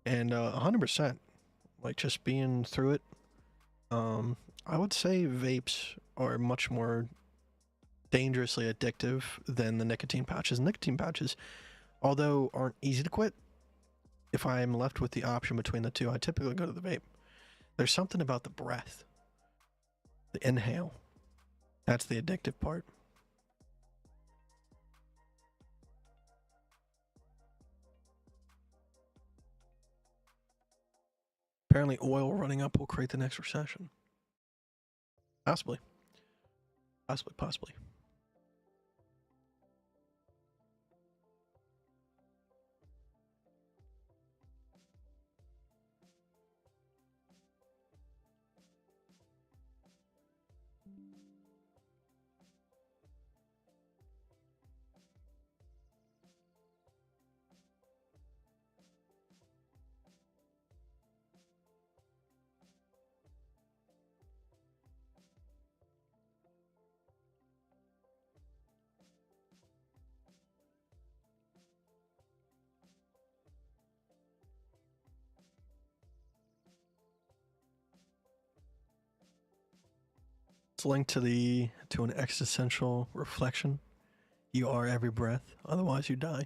S4: And 100%, like just being through it, I would say vapes are much more dangerously addictive than the nicotine pouches. Nicotine pouches, although aren't easy to quit, if I'm left with the option between the two, I typically go to the vape. There's something about the breath, the inhale. That's the addictive part. Apparently oil running up will create the next recession. Possibly. Possibly. It's linked to an existential reflection. You are every breath, otherwise you die.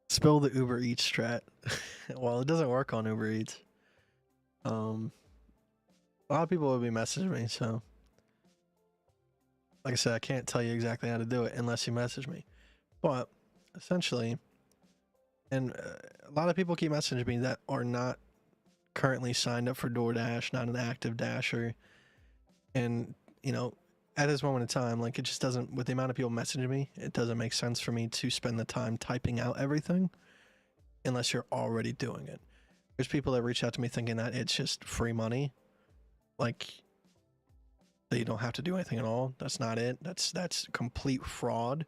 S4: Spill the Uber Eats strat. Well, it doesn't work on Uber Eats. A lot of people will be messaging me, so like I said, I can't tell you exactly how to do it unless you message me. But essentially, and a lot of people keep messaging me that are not currently signed up for DoorDash, not an active Dasher, and you know, at this moment in time, like it just doesn't, with the amount of people messaging me, it doesn't make sense for me to spend the time typing out everything unless you're already doing it. There's people that reach out to me thinking that it's just free money, like that you don't have to do anything at all. That's not it. That's complete fraud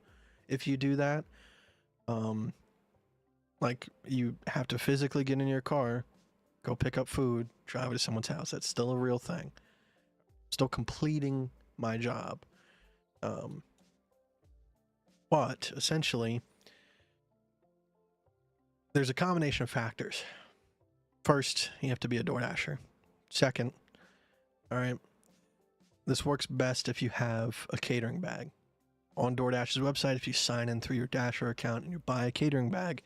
S4: if you do that. Like you have to physically get in your car, go pick up food, drive it to someone's house. That's still a real thing. Still completing my job. But essentially, there's a combination of factors. First, you have to be a DoorDasher. Second, all right, this works best if you have a catering bag. On DoorDash's website, if you sign in through your Dasher account and you buy a catering bag,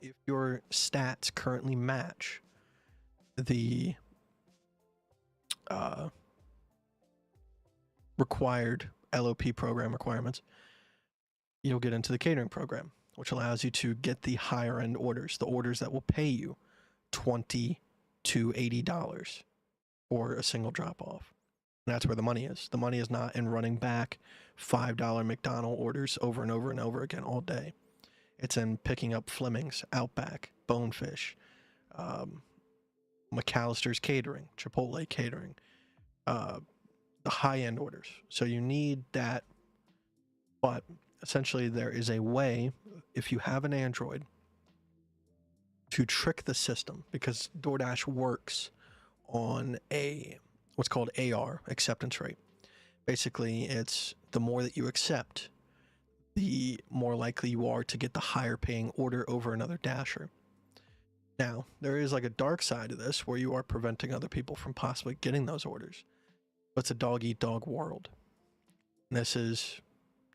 S4: if your stats currently match the required LOP program requirements, you'll get into the catering program, which allows you to get the higher end orders, the orders that will pay you $20 to $80 for a single drop off. And that's where the money is. The money is not in running back $5 McDonald's orders over and over and over again all day. It's in picking up Fleming's, Outback, Bonefish, McAllister's Catering, Chipotle Catering, the high-end orders. So you need that, but essentially there is a way, if you have an Android, to trick the system, because DoorDash works on a what's called AR, acceptance rate. Basically, it's the more that you accept, the more likely you are to get the higher paying order over another Dasher. Now, there is like a dark side of this where you are preventing other people from possibly getting those orders. But it's a dog-eat-dog world. And this is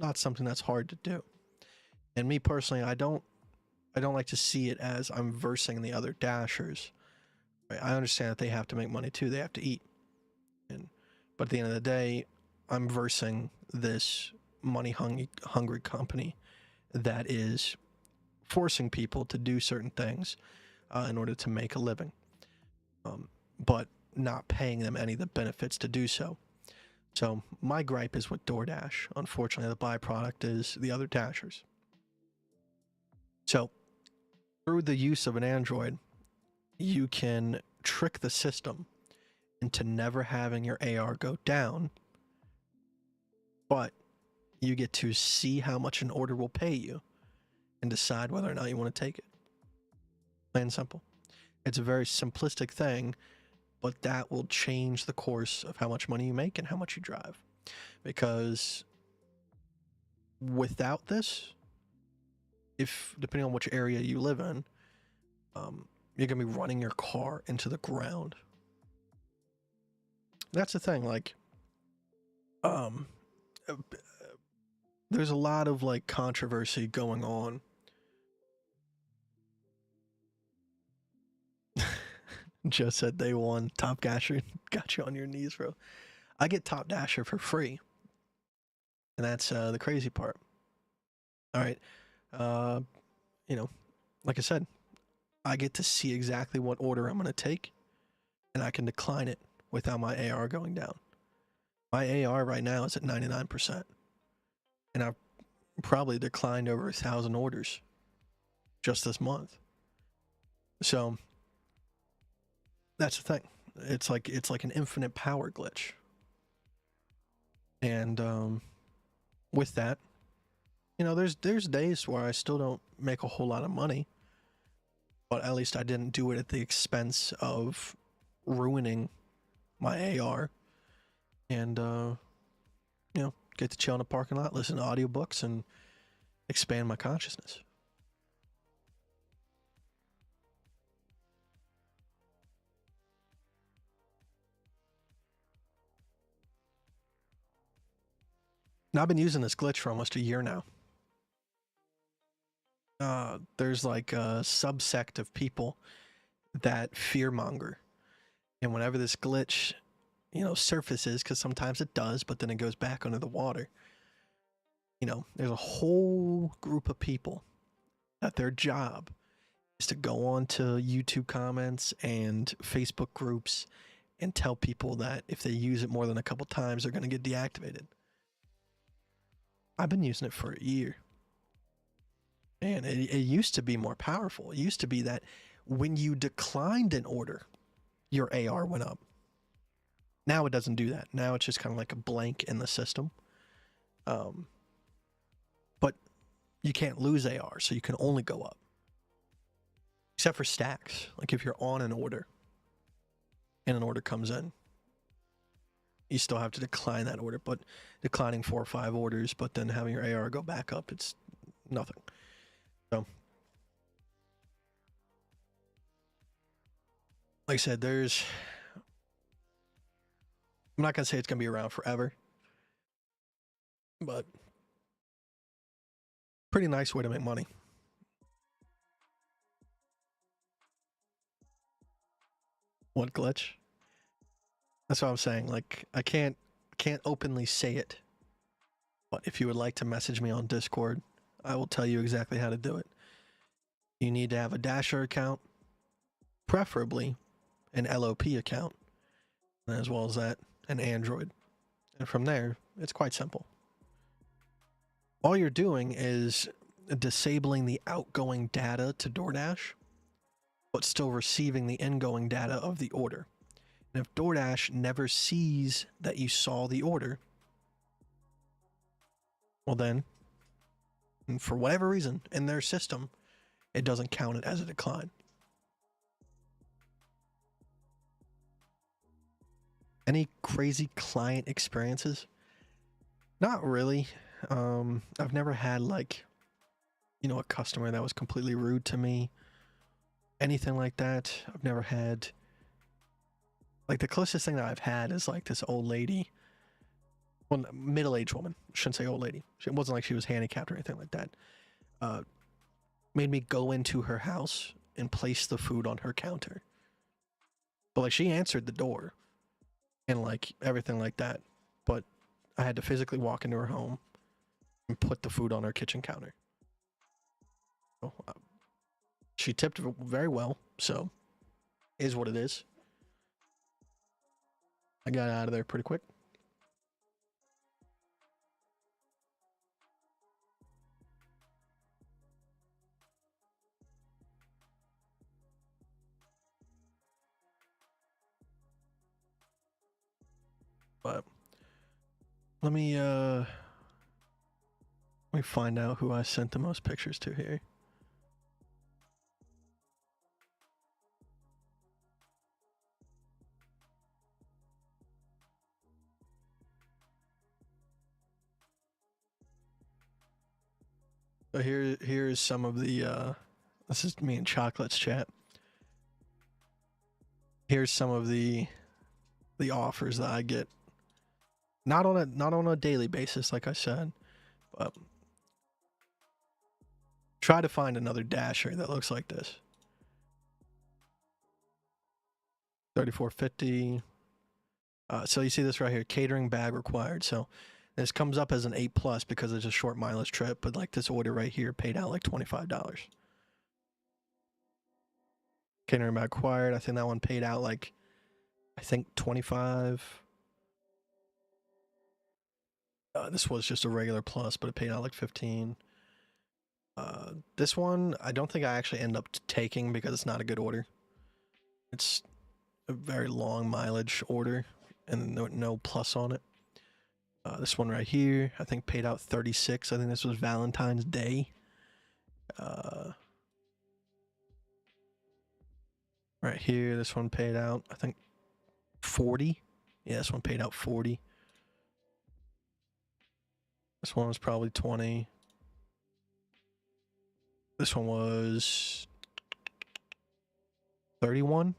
S4: not something that's hard to do. And me personally, I don't like to see it as I'm versing the other Dashers. I understand that they have to make money too. They have to eat. But at the end of the day, I'm versing this money-hungry company that is forcing people to do certain things in order to make a living, but not paying them any of the benefits to do so. So my gripe is with DoorDash. Unfortunately, the byproduct is the other Dashers. So through the use of an Android, you can trick the system into never having your AR go down, but you get to see how much an order will pay you and decide whether or not you want to take it. Plain and simple. It's a very simplistic thing, but that will change the course of how much money you make and how much you drive. Because without this, if depending on which area you live in, you're gonna be running your car into the ground. That's the thing. Like, there's a lot of like controversy going on. Just said they won. Top Dasher got you on your knees, bro. I get Top Dasher for free, and that's the crazy part. All right, you know, like I said, I get to see exactly what order I'm gonna take, and I can decline it without my AR going down. My AR right now is at 99%, and I've probably declined over 1,000 orders just this month. So that's the thing. It's like an infinite power glitch. And with that, you know, there's days where I still don't make a whole lot of money, but at least I didn't do it at the expense of ruining my AR. And you know, get to chill in a parking lot, listen to audiobooks, and expand my consciousness. Now, I've been using this glitch for almost a year now. There's like a subsect of people that fearmonger. And whenever this glitch, you know, surfaces, because sometimes it does, but then it goes back under the water, you know, there's a whole group of people that their job is to go on to YouTube comments and Facebook groups and tell people that if they use it more than a couple times, they're going to get deactivated. I've been using it for a year. And it used to be more powerful. It used to be that when you declined an order, your AR went up. Now it doesn't do that. Now it's just kind of like a blank in the system. But you can't lose AR, so you can only go up. Except for stacks. Like if you're on an order and an order comes in, you still have to decline that order. But declining 4 or 5 orders, but then having your AR go back up, it's nothing. So, like I said, I'm not going to say it's going to be around forever, but pretty nice way to make money. What glitch? That's what I'm saying. Like, I can't openly say it, but if you would like to message me on Discord, I will tell you exactly how to do it. You need to have a Dasher account, preferably an LOP account, and as well as that, an Android. And from there, it's quite simple. All you're doing is disabling the outgoing data to DoorDash, but still receiving the ingoing data of the order. And if DoorDash never sees that you saw the order, well then, and for whatever reason in their system, it doesn't count it as a decline. Any crazy client experiences? Not really. I've never had like, you know, a customer that was completely rude to me. Anything like that. I've never had. Like the closest thing that I've had is like this old lady. Well, middle-aged woman. Shouldn't say old lady. It wasn't like she was handicapped or anything like that. Made me go into her house and place the food on her counter. But like she answered the door and like everything like that. But I had to physically walk into her home and put the food on her kitchen counter. So, she tipped very well, so is what it is. I got out of there pretty quick. Let me find out who I sent the most pictures to here. So here's some of the this is me and Chocolate's chat. Here's some of the offers that I get. Not on a daily basis, like I said, but try to find another dasher that looks like this. 34.50. So you see this right here, catering bag required. So this comes up as an 8+ because it's a short mileage trip, but like this order right here paid out like $25. Catering bag required. I think that one paid out like, I think 25. This was just a regular plus, but it paid out like 15. This one, I don't think I actually end up taking because it's not a good order. It's a very long mileage order and no plus on it. This one right here, I think paid out 36. I think this was Valentine's Day. Right here, this one paid out, I think 40. Yeah, this one paid out 40. This one was probably 20. This one was 31.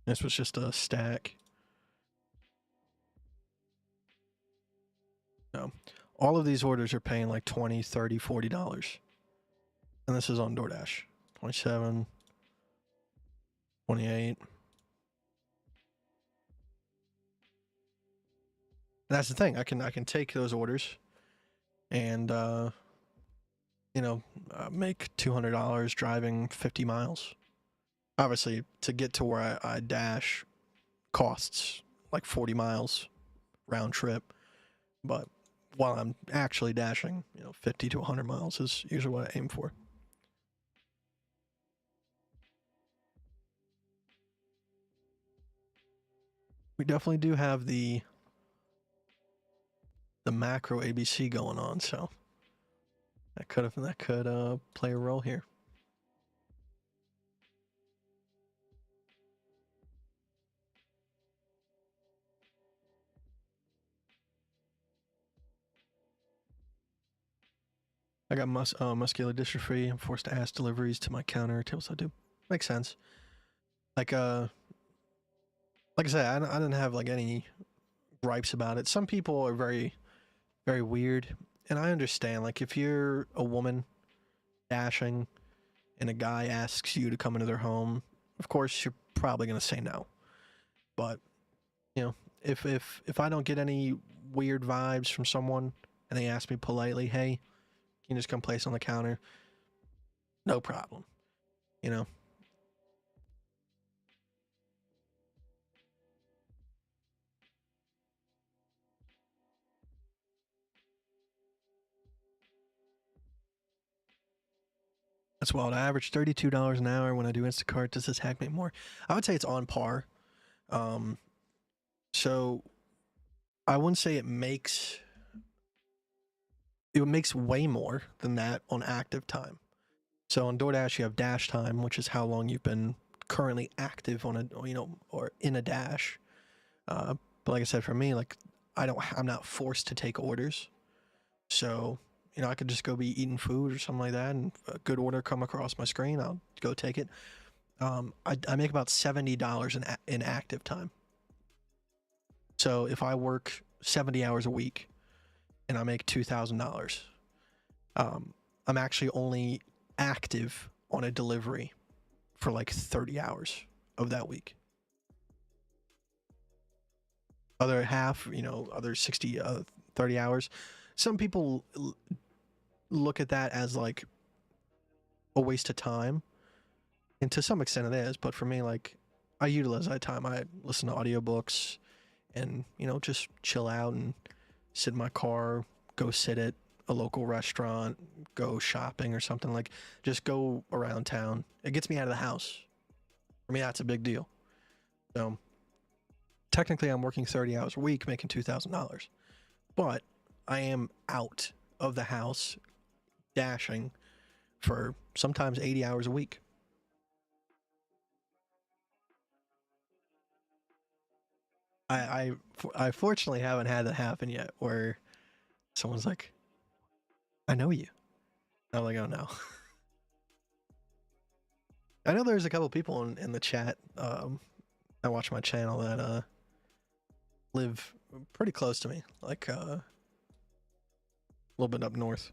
S4: This was just a stack. No. All of these orders are paying like $20, $30, $40. And this is on DoorDash. 27, 28. And that's the thing. I can take those orders and make $200 driving 50 miles. Obviously, to get to where I dash costs like 40 miles round trip, but while I'm actually dashing, 50 to 100 miles is usually what I aim for. We definitely do have the macro ABC going on, so that could play a role here. I got muscular dystrophy. I'm forced to ask deliveries to my counter tables. I do. Makes sense. Like I said, I didn't have like any gripes about it. Some people are very, very weird, and I understand. Like if you're a woman dashing, and a guy asks you to come into their home, of course you're probably gonna say no. But if I don't get any weird vibes from someone, and they ask me politely, "Hey, can you just come place on the counter?" No problem. That's wild. I average $32 an hour when I do Instacart. Does this hack me more? I would say it's on par. So I wouldn't say it makes way more than that on active time. So on DoorDash you have dash time, which is how long you've been currently active on or in a dash. But like I said, for me, like I'm not forced to take orders. So I could just go be eating food or something like that, and a good order come across my screen, I'll go take it. I make about $70 in active time. So if I work 70 hours a week and I make $2,000, I'm actually only active on a delivery for like 30 hours of that week. Other half, other 60, 30 hours. Some people look at that as like a waste of time, and to some extent it is, but for me, like, I utilize that time. I listen to audiobooks and just chill out and sit in my car, go sit at a local restaurant, go shopping or something, like just go around town. It gets me out of the house. For me, that's a big deal. So technically I'm working 30 hours a week, making $2,000, but I am out of the house dashing for sometimes 80 hours a week. I fortunately haven't had that happen yet where someone's like, I know you. I'm like, oh no. I know there's a couple people in the chat that watch my channel that live pretty close to me, like a little bit up north.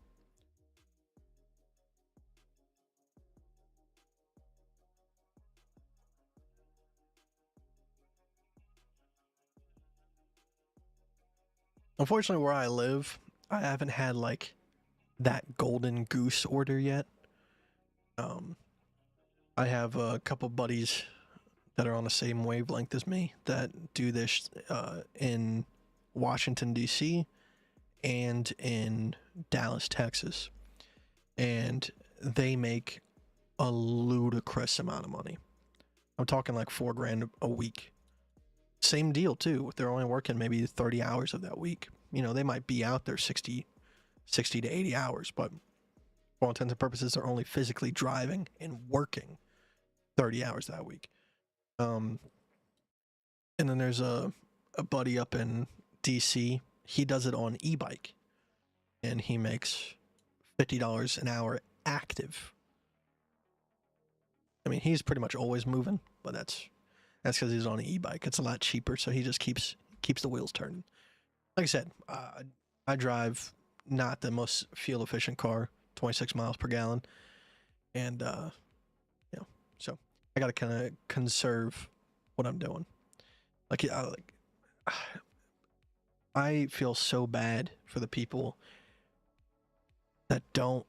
S4: Unfortunately, where I live, I haven't had like that golden goose order yet. I have a couple buddies that are on the same wavelength as me that do this in Washington, D.C. and in Dallas, Texas. And they make a ludicrous amount of money. I'm talking like $4,000 a week. Same deal too. They're only working maybe 30 hours of that week. You know, they might be out there 60 to 80 hours, but for all intents and purposes, they're only physically driving and working 30 hours that week. And then there's a buddy up in DC. He does it on e-bike, and he makes $50 an hour active. I mean, he's pretty much always moving, but that's because he's on an e-bike. It's a lot cheaper, so he just keeps the wheels turning. Like I said, I drive not the most fuel efficient car, 26 miles per gallon, and you know, so I gotta kind of conserve what I'm doing. I feel so bad for the people that don't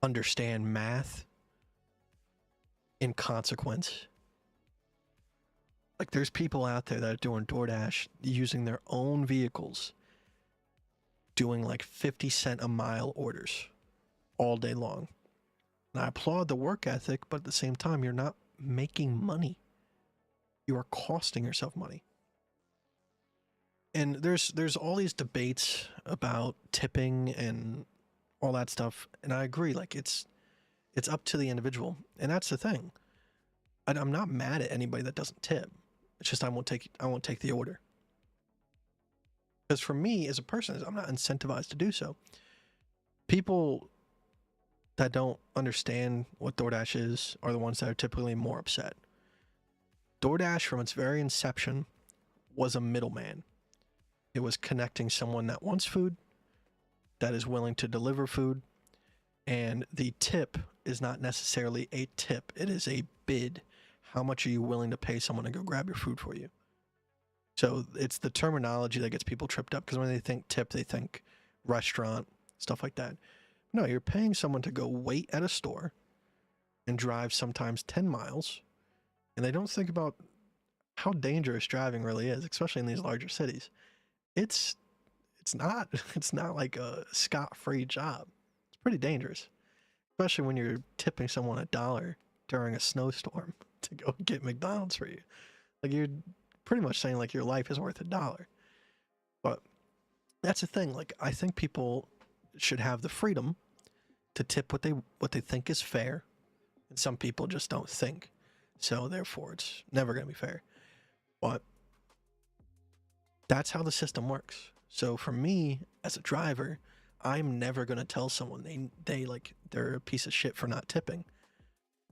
S4: understand math in consequence. Like, there's people out there that are doing DoorDash using their own vehicles, doing like 50 cent a mile orders all day long. And I applaud the work ethic, but at the same time, you're not making money. You are costing yourself money. And there's all these debates about tipping and all that stuff, and I agree. Like, it's up to the individual, and that's the thing. I'm not mad at anybody that doesn't tip. It's just I won't take the order. Because for me as a person, I'm not incentivized to do so. People that don't understand what DoorDash is are the ones that are typically more upset. DoorDash, from its very inception, was a middleman. It was connecting someone that wants food, that is willing to deliver food, and the tip is not necessarily a tip. It is a bid. How much are you willing to pay someone to go grab your food for you? So it's the terminology that gets people tripped up, because when they think tip, they think restaurant, stuff like that. No, you're paying someone to go wait at a store and drive sometimes 10 miles, and they don't think about how dangerous driving really is, especially in these larger cities. It's not like a scot-free job. It's pretty dangerous, especially when you're tipping someone $1 during a snowstorm to go get McDonald's for you. Like, you're pretty much saying like your life is worth $1. But that's the thing. Like, I think people should have the freedom to tip what they think is fair, and some people just don't think. So therefore, it's never going to be fair. But that's how the system works. So for me as a driver, I'm never going to tell someone they're a piece of shit for not tipping.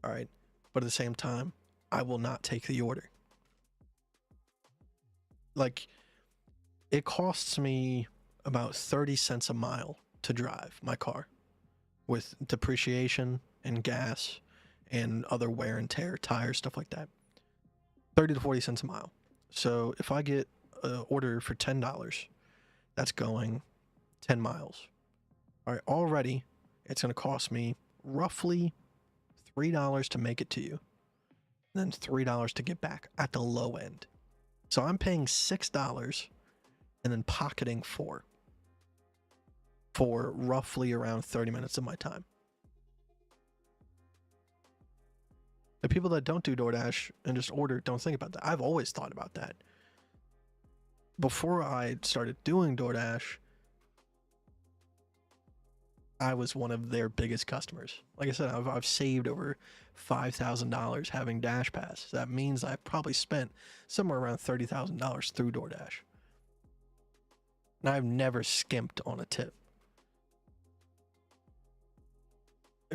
S4: All right. But at the same time, I will not take the order. Like, it costs me about 30 cents a mile to drive my car, with depreciation and gas and other wear and tear, tires, stuff like that. 30 to 40 cents a mile. So if I get an order for $10, that's going 10 miles. All right, already it's going to cost me roughly $3 to make it to you, and then $3 to get back at the low end. So I'm paying $6 and then pocketing $4 for roughly around 30 minutes of my time. The people that don't do DoorDash and just order don't think about that. I've always thought about that. Before I started doing DoorDash, I was one of their biggest customers. Like I said, I've saved over $5,000 having Dash Pass. That means I probably spent somewhere around $30,000 through DoorDash. And I've never skimped on a tip.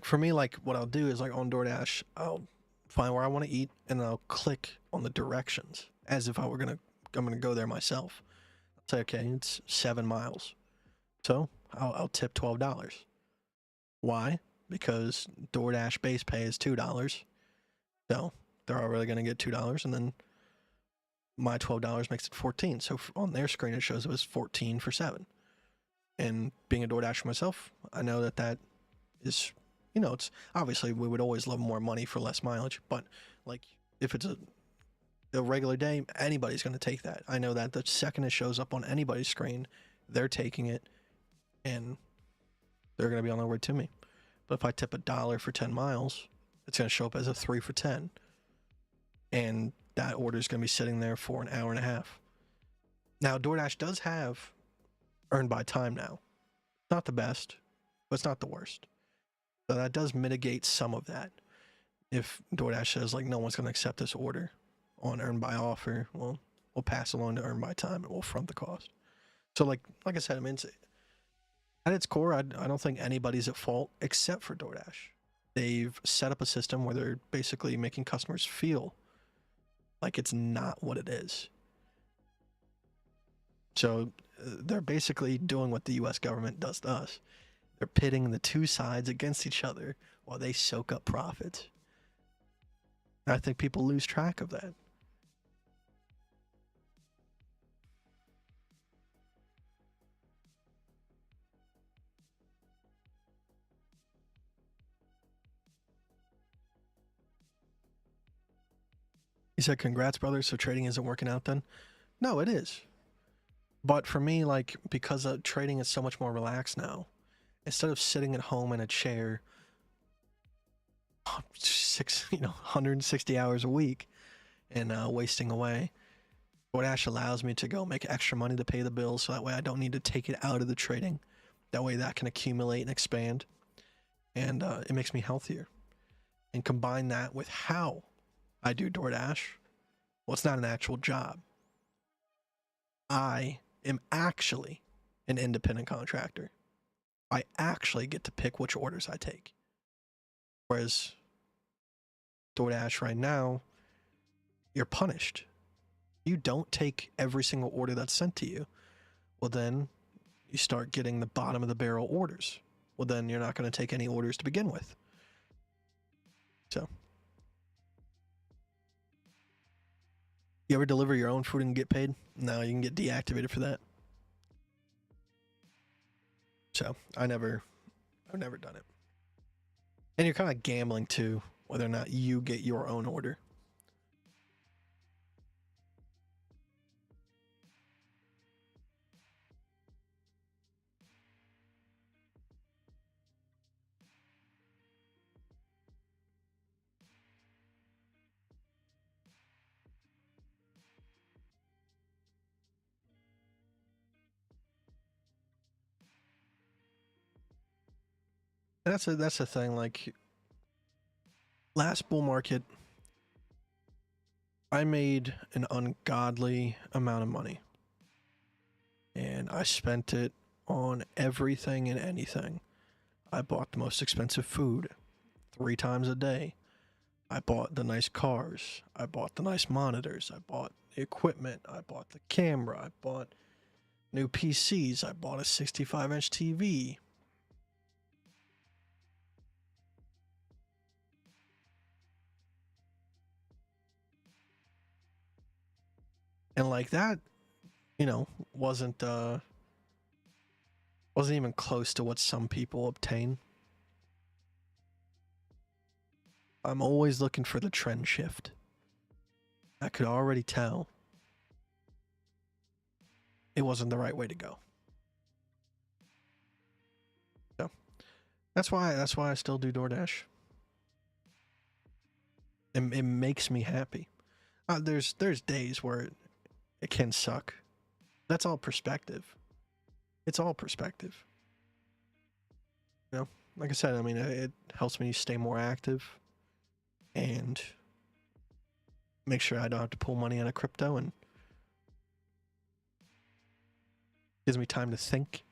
S4: For me, like what I'll do is like on DoorDash, I'll find where I want to eat and I'll click on the directions as if I'm gonna go there myself. I'll say, okay, it's 7 miles, so I'll tip $12. Why? Because DoorDash base pay is $2, so they're already gonna get $2, and then my $12 makes it 14. So on their screen it shows it was 14 for 7. And being a DoorDash myself, I know that is, you know, it's obviously we would always love more money for less mileage, but like if it's a regular day, anybody's going to take that. I know that the second it shows up on anybody's screen, they're taking it and they're going to be on their way to me. But if I tip $1 for 10 miles, it's going to show up as a 3 for 10. And that order is going to be sitting there for an hour and a half. Now, DoorDash does have earn by time now. Not the best, but it's not the worst. So that does mitigate some of that. If DoorDash says, like, no one's going to accept this order on earn by offer, well, we'll pass along to earn by time and we'll front the cost. So, like I said, I mean, at its core, I don't think anybody's at fault except for DoorDash. They've set up a system where they're basically making customers feel like it's not what it is. So they're basically doing what the U.S. government does to us. They're pitting the two sides against each other while they soak up profits. And I think people lose track of that. He said, congrats, brother. So trading isn't working out then? No, it is. But for me, like, because trading is so much more relaxed now, instead of sitting at home in a chair 160 hours a week and wasting away, DoorDash allows me to go make extra money to pay the bills, so that way I don't need to take it out of the trading. That way that can accumulate and expand, and it makes me healthier. And combine that with how I do DoorDash, well, it's not an actual job. I am actually an independent contractor. I actually get to pick which orders I take. Whereas DoorDash right now, you're punished. You don't take every single order that's sent to you. Well, then you start getting the bottom of the barrel orders. Well, then you're not going to take any orders to begin with. So, you ever deliver your own food and get paid? No, you can get deactivated for that. So I've never done it. And you're kind of gambling too, whether or not you get your own order. And that's the thing, like, last bull market, I made an ungodly amount of money. And I spent it on everything and anything. I bought the most expensive food 3 times a day. I bought the nice cars. I bought the nice monitors. I bought the equipment. I bought the camera. I bought new PCs. I bought a 65-inch TV. And like that, you know, wasn't even close to what some people obtain. I'm always looking for the trend shift. I could already tell it wasn't the right way to go. So that's why I still do DoorDash. It makes me happy. There's days where it can suck. That's all perspective. It's all perspective. You know, like I said, I mean, it helps me stay more active and make sure I don't have to pull money out of crypto, and gives me time to think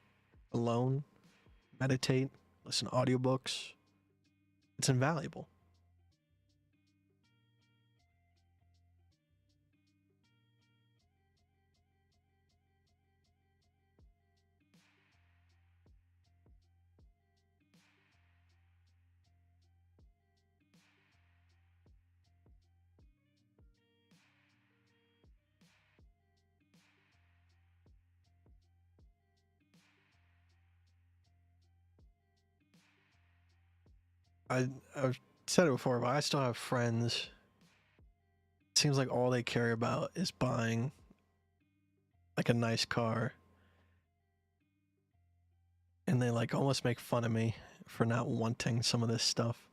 S4: alone, meditate, listen to audiobooks. It's invaluable. I've said it before, but I still have friends. It seems like all they care about is buying like a nice car, and they like almost make fun of me for not wanting some of this stuff.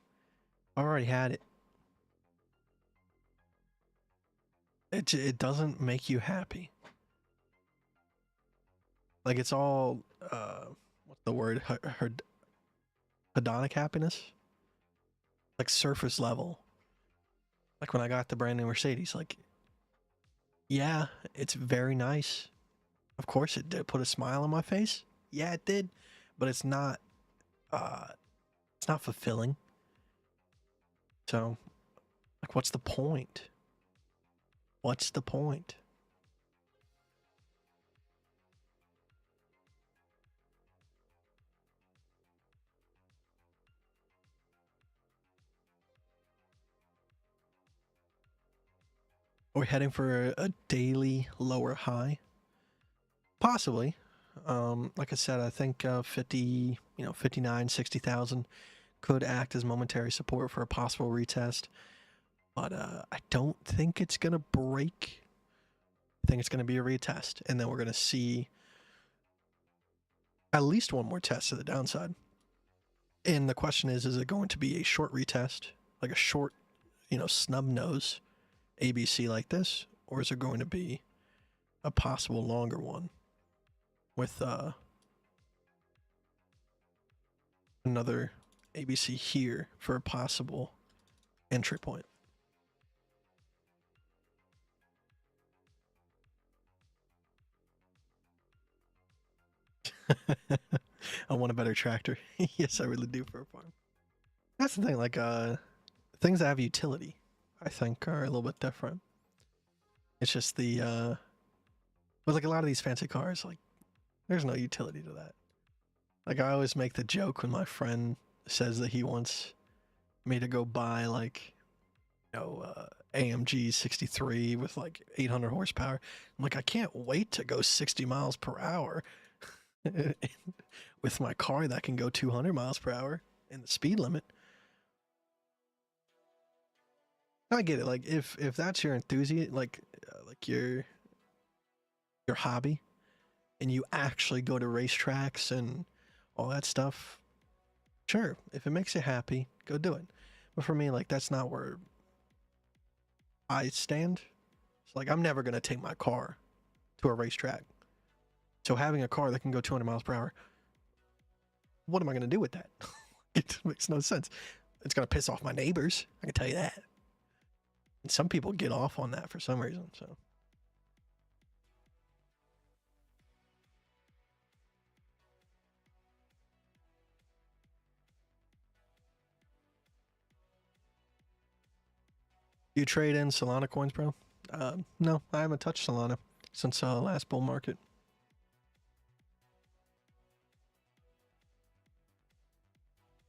S4: I already had it. It doesn't make you happy. Like it's all what's the word? Hedonic happiness, like surface level. Like when I got the brand new Mercedes, like yeah, it's very nice. Of course, it did put a smile on my face. Yeah, it did, but it's not fulfilling. So, like, what's the point? What's the point? Are we heading for a daily lower high? Possibly. Like I said, I think 50, 59, 60,000 could act as momentary support for a possible retest. But I don't think it's going to break. I think it's going to be a retest. And then we're going to see at least one more test to the downside. And the question is it going to be a short retest, like a short, snub nose ABC like this? Or is it going to be a possible longer one with another ABC here for a possible entry point? I want a better tractor. Yes, I really do for a farm. That's the thing, like things that have utility, I think, are a little bit different. It's just the with like a lot of these fancy cars, like there's no utility to that. Like I always make the joke when my friend says that he wants me to go buy like AMG 63 with like 800 horsepower. I'm like, I can't wait to go 60 miles per hour with my car that can go 200 miles per hour in the speed limit. I get it. Like if that's your enthusiasm, like your hobby, and you actually go to racetracks and all that stuff, sure. If it makes you happy, go do it. But for me, like that's not where I stand. It's like I'm never gonna take my car to a racetrack. So having a car that can go 200 miles per hour, what am I gonna do with that? It makes no sense. It's gonna piss off my neighbors. I can tell you that. And some people get off on that for some reason. So. You trade in Solana coins, bro? No, I haven't touched Solana since last bull market.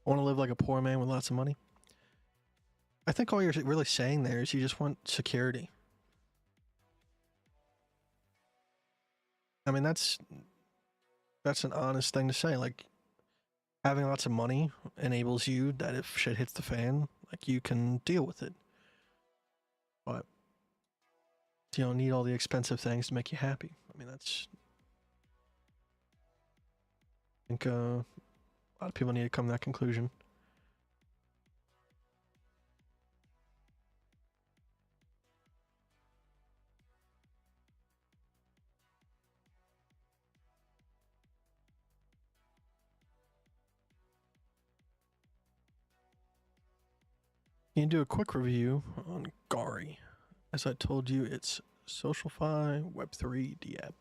S4: I want to live like a poor man with lots of money. I think all you're really saying there is you just want security. I mean, that's an honest thing to say. Like, having lots of money enables you that if shit hits the fan, like you can deal with it. But you don't need all the expensive things to make you happy. I mean, that's. I think a lot of people need to come to that conclusion. Can you do a quick review on Gari? As I told you, it's SocialFi Web3 DApp.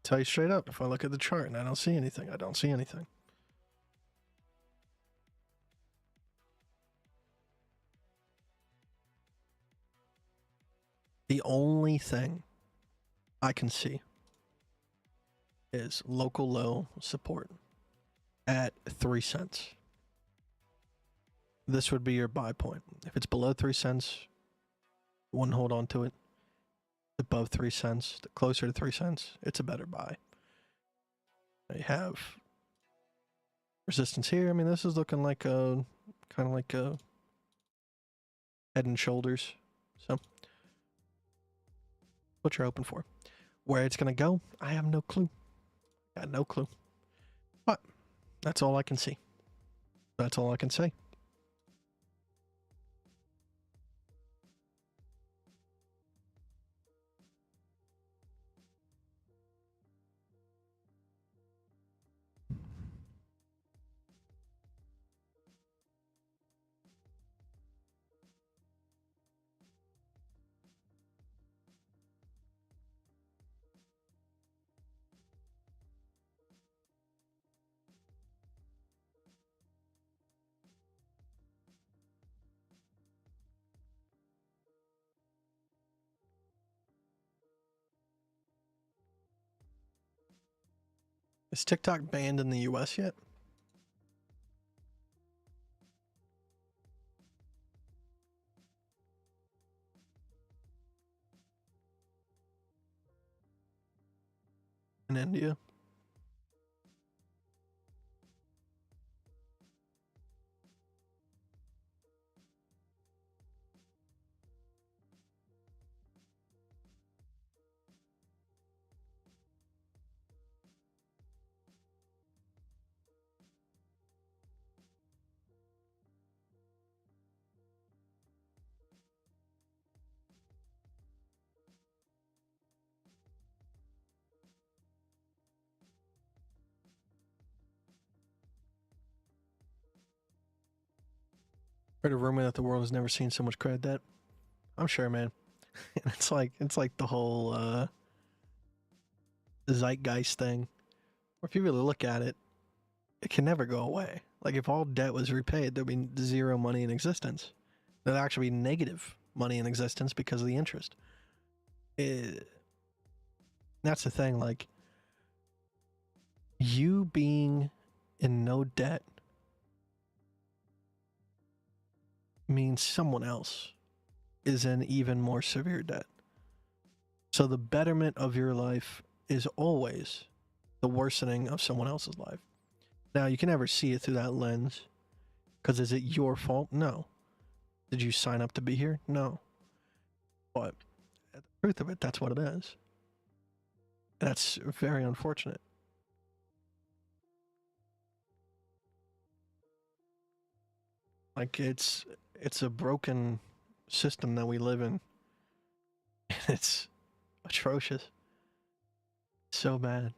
S4: Tell you straight up, if I look at the chart and I don't see anything, I don't see anything. The only thing I can see is local low support at 3 cents. This would be your buy point. If it's below 3 cents, wouldn't hold on to it. Above 3 cents, closer to 3 cents, it's a better buy. I have resistance here. I mean, this is looking like a kind of like a head and shoulders. So, what you're hoping for. Where it's gonna go, I have no clue. Got no clue. But that's all I can see. That's all I can say. Is TikTok banned in the US yet? In India? Heard a rumor that the world has never seen so much credit debt. I'm sure, man. And it's like the whole zeitgeist thing. Or if you really look at it, it can never go away. Like if all debt was repaid, there'd be zero money in existence. There'd actually be negative money in existence because of the interest. That's the thing, like you being in no debt means someone else is in even more severe debt. So the betterment of your life is always the worsening of someone else's life. Now, you can never see it through that lens, because is it your fault? No. Did you sign up to be here? No. But the truth of it, that's what it is. And that's very unfortunate. Like it's a broken system that we live in. It's atrocious. So bad.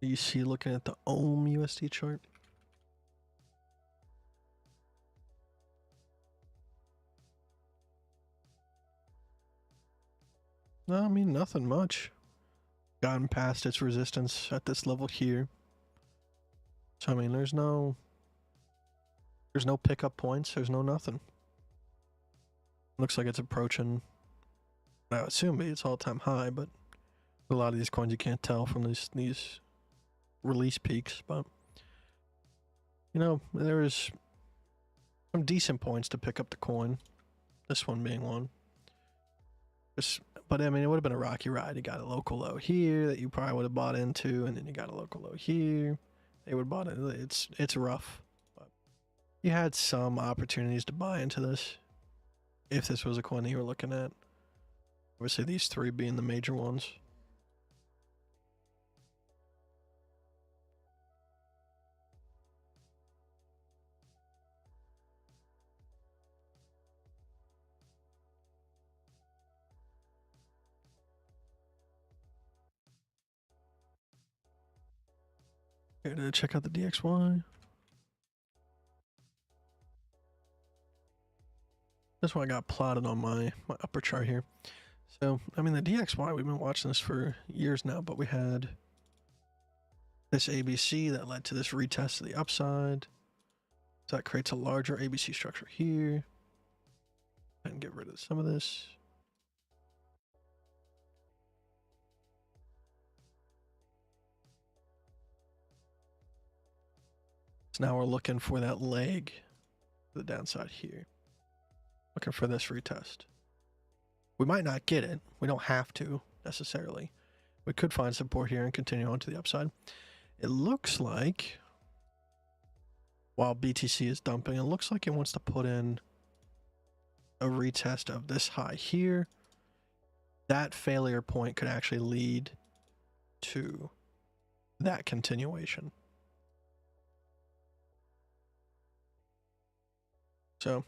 S4: You see, looking at the Ohm USD chart. No, I mean, nothing much. Gotten past its resistance at this level here. So, I mean, there's no pickup points. There's no nothing. Looks like it's approaching, I would assume its all-time high, but a lot of these coins you can't tell from these release peaks. But, you know, there is some decent points to pick up the coin. This one being one. But I mean, it would have been a rocky ride. You got a local low here that you probably would have bought into, and then you got a local low here. They would have bought it. It's rough. But you had some opportunities to buy into this if this was a coin that you were looking at. Obviously, these three being the major ones. Here to check out the DXY. That's what I got plotted on my upper chart here. So, I mean, the DXY, we've been watching this for years now, but we had this ABC that led to this retest to the upside. So that creates a larger ABC structure here. And get rid of some of this. So now we're looking for that leg to the downside here. Looking for this retest. We might not get it. We don't have to necessarily. We could find support here and continue on to the upside. It looks like, while BTC is dumping, it looks like it wants to put in a retest of this high here. That failure point could actually lead to that continuation. So,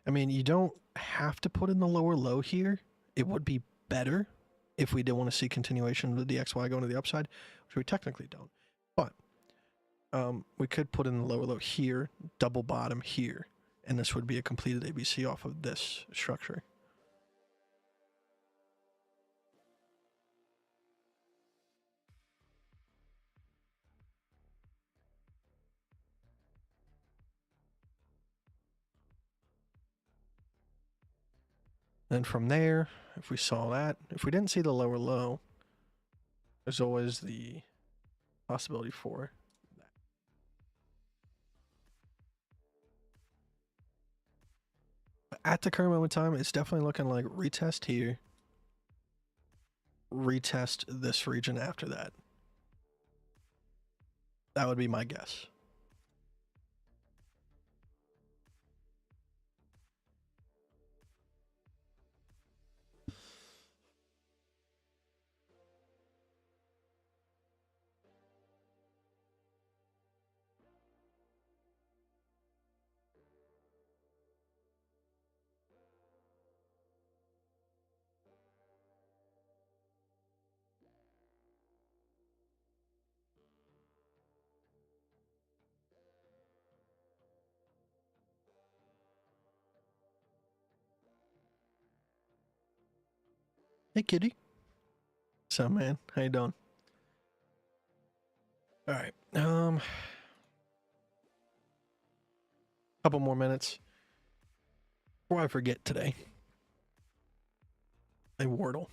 S4: I mean, you don't have to put in the lower low here. It would be better if we did want to see continuation of the DXY going to the upside, which we technically don't. But we could put in the lower low here, double bottom here, and this would be a completed ABC off of this structure. Then from there, if we saw that, if we didn't see the lower low, there's always the possibility for that. But at the current moment in time, it's definitely looking like retest here, retest this region after that. That would be my guess. Hey, kitty. What's up, man? How you doing? All right. Couple more minutes before I forget today. A Wordle.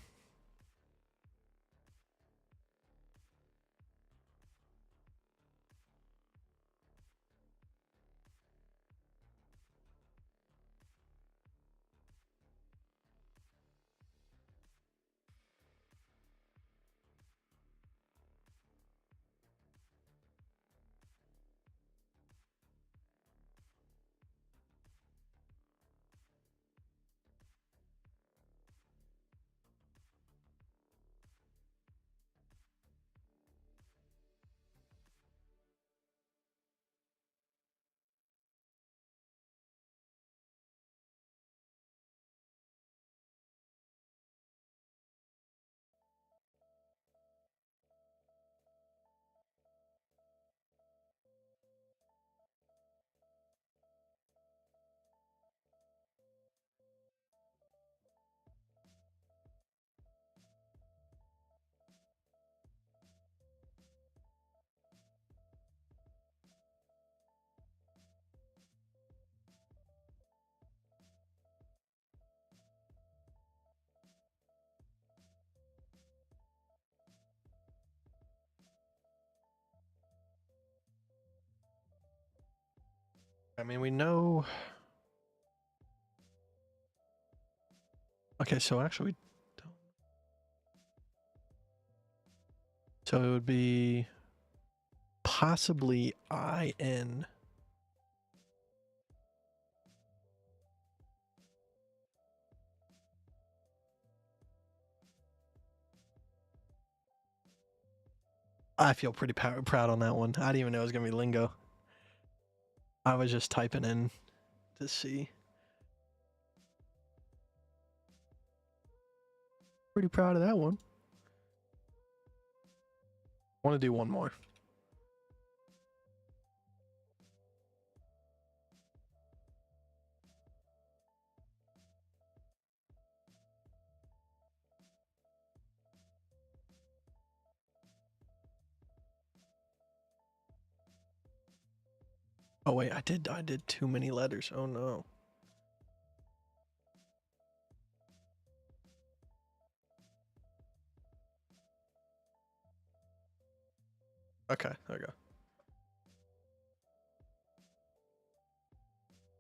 S4: I mean, we know. Okay, so actually, we don't. So it would be possibly IN. I feel pretty proud on that one. I didn't even know it was going to be lingo. I was just typing in to see. Pretty proud of that one. I want to do one more. Oh wait, I did too many letters. Oh no. Okay, there we go.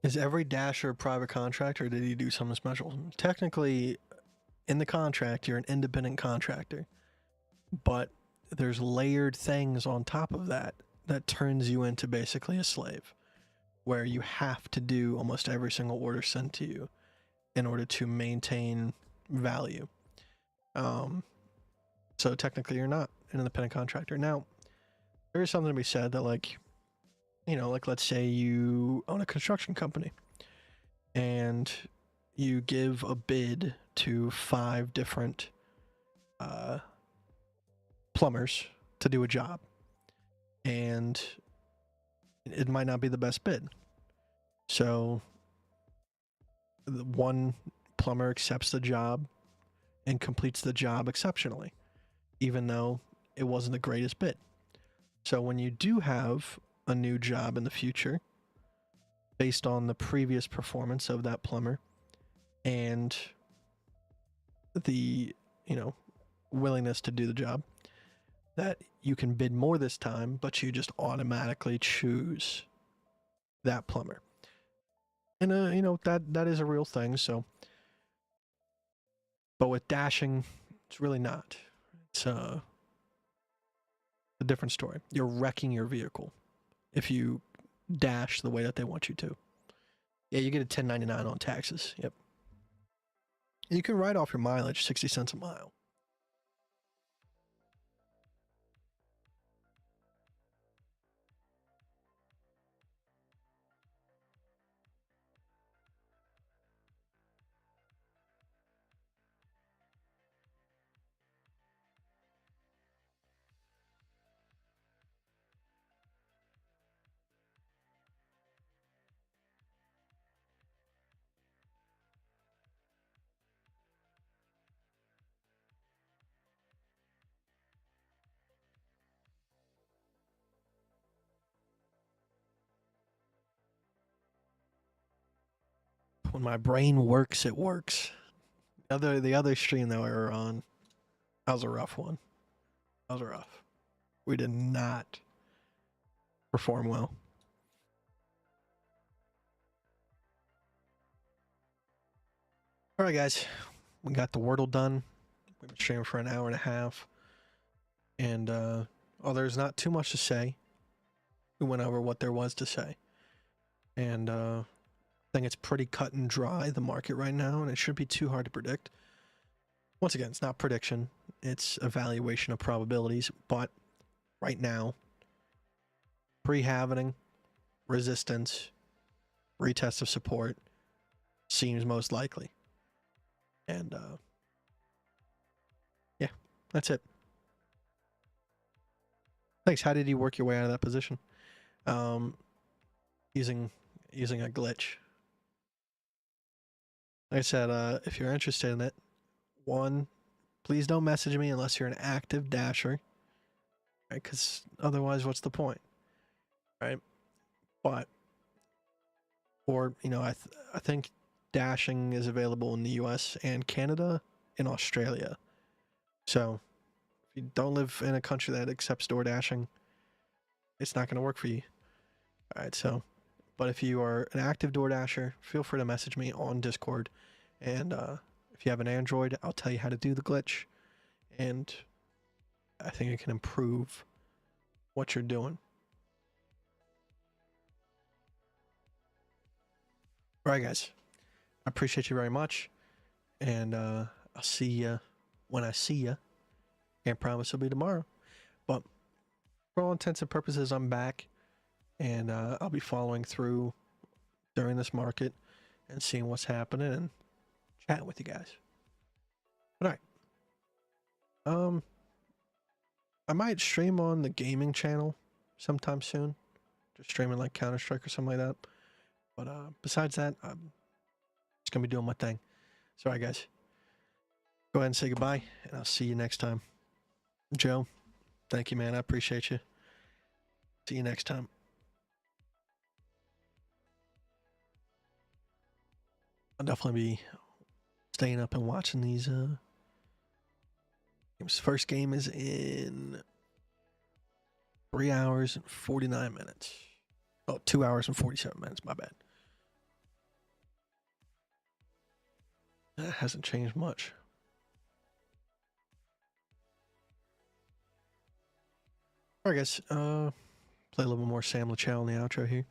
S4: Is every dasher a private contractor, or did he do something special? Technically, in the contract, you're an independent contractor, but there's layered things on top of that that turns you into basically a slave, where you have to do almost every single order sent to you in order to maintain value. So technically, you're not an independent contractor. Now, there is something to be said that, like, you know, like let's say you own a construction company and you give a bid to 5 different plumbers to do a job, and it might not be the best bid. So the one plumber accepts the job and completes the job exceptionally, even though it wasn't the greatest bid. So when you do have a new job in the future, based on the previous performance of that plumber and the, you know, willingness to do the job, that you can bid more this time, but you just automatically choose that plumber. And you know, that is a real thing. So, but with dashing, it's really not. It's a different story. You're wrecking your vehicle if you dash the way that they want you to. Yeah, you get a 1099 on taxes. Yep. You can write off your mileage, 60 cents a mile. When my brain works, it works. The other stream that we were on, that was a rough one. That was rough. We did not perform well. All right, guys, we got the Wordle done. We've been streaming for an hour and a half, and there's not too much to say. We went over what there was to say, and I think it's pretty cut and dry, the market right now, and it shouldn't be too hard to predict. Once again, it's not prediction, it's evaluation of probabilities, but right now, pre-halvening, resistance, retest of support seems most likely. And yeah, that's it. Thanks. How did you work your way out of that position? Using a glitch. Like I said, if you're interested in it, one, please don't message me unless you're an active dasher, right? Because otherwise, what's the point, right? But, or you know, I think dashing is available in the U.S. and Canada and Australia. So if you don't live in a country that accepts door dashing, it's not going to work for you. All right, so, but if you are an active DoorDasher, feel free to message me on Discord. And if you have an Android, I'll tell you how to do the glitch. And I think it can improve what you're doing. All right, guys. I appreciate you very much. And I'll see you when I see you. Can't promise it'll be tomorrow. But for all intents and purposes, I'm back. And I'll be following through during this market and seeing what's happening and chatting with you guys. All right. I might stream on the gaming channel sometime soon. Just streaming like Counter-Strike or something like that. But besides that, I'm just going to be doing my thing. So, all right, guys. Go ahead and say goodbye, and I'll see you next time. Joe, thank you, man. I appreciate you. See you next time. I'll definitely be staying up and watching these games. First game is in 3 hours and 49 minutes. Oh, 2 hours and 47 minutes. My bad. That hasn't changed much. All right, guys. Play a little bit more Sam LaChao in the outro here.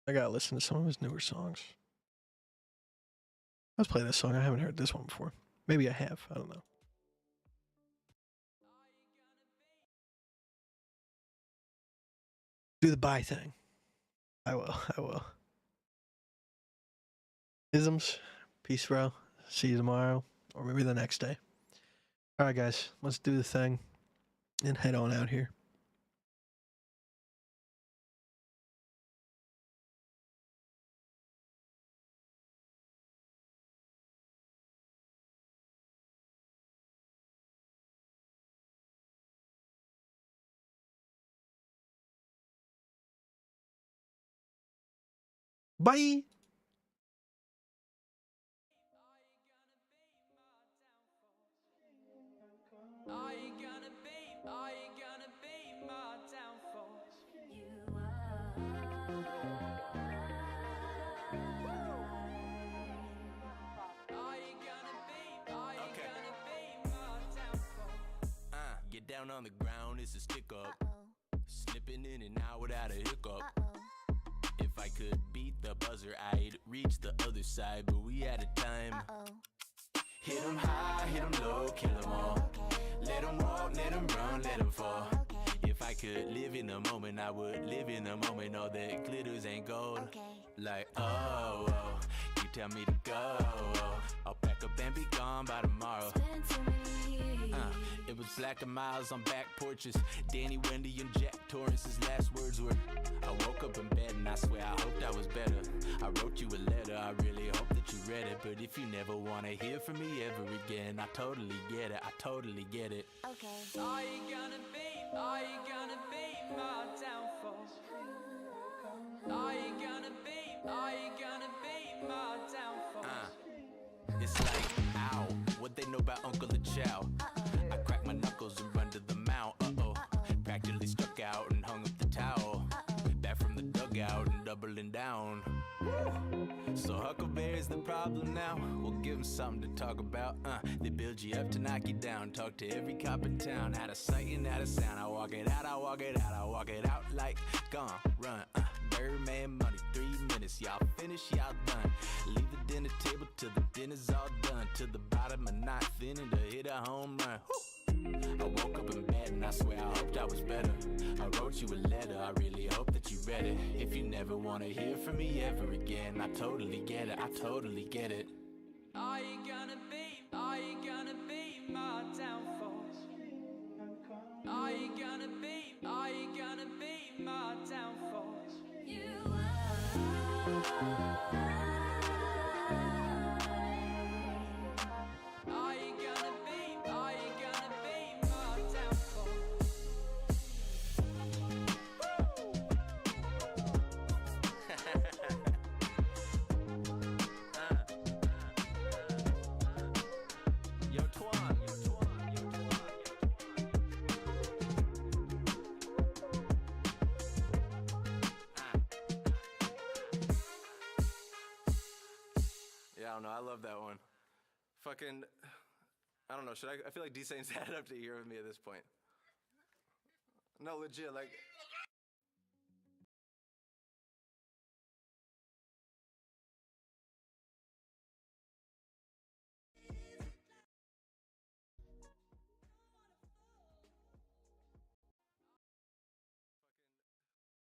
S4: I gotta listen to some of his newer songs. Let's play this song. I haven't heard this one before. Maybe I have. I don't know. Do the bye thing. I will. Isms. Peace, bro. See you tomorrow. Or maybe the next day. Alright, guys. Let's do the thing. And head on out here. Bye!
S3: Are you gonna be my downfall?
S2: Get down on the ground, it's a stick up. Slipping in and out without a hiccup. If I could beat the buzzer, I'd reach the other side, but we out of time. Hit 'em high, hit 'em low, kill 'em all. Let 'em walk, let 'em run, let 'em fall. If I could live in the moment, I would live in the moment. All that glitters ain't gold. Like, oh, you tell me to go. I'll pack up and be gone by tomorrow. It was black and miles on back porches. Danny, Wendy, and Jack Torrance's last words were, I woke up in bed and I swear I hoped I was better. I wrote you a letter, I really hope that you read it. But if you never wanna hear from me ever again, I totally get it, I totally get it.
S3: Okay. Are you gonna be my downfall? Are you gonna be my downfall?
S2: It's like, ow, what they know about Uncle LaChao? I cracked my knuckles and run to the mount, practically struck out and hung up the towel. Back from the dugout and doubling down. So Huckleberry's the problem now. We'll give 'em something to talk about. They build you up to knock you down. Talk to every cop in town. Out of sight and out of sound. I walk it out, I walk it out, I walk it out like gone, run. Birdman money, 3 minutes. Y'all finish, y'all done. Leave the dinner table till the dinner's all done. To the bottom of ninth inning to hit a home run. I woke up in bed and I swear I hoped I was better. I wrote you a letter, I really hope that you read it. If you never wanna hear from me ever again, I totally get it, I totally get it.
S3: Are you gonna be my downfall? Are you gonna be my downfall? You are.
S2: don't know. I love that one. Fucking, I don't know. Should I feel like D-Saint's had it up to here with me at this point. No, legit. Like,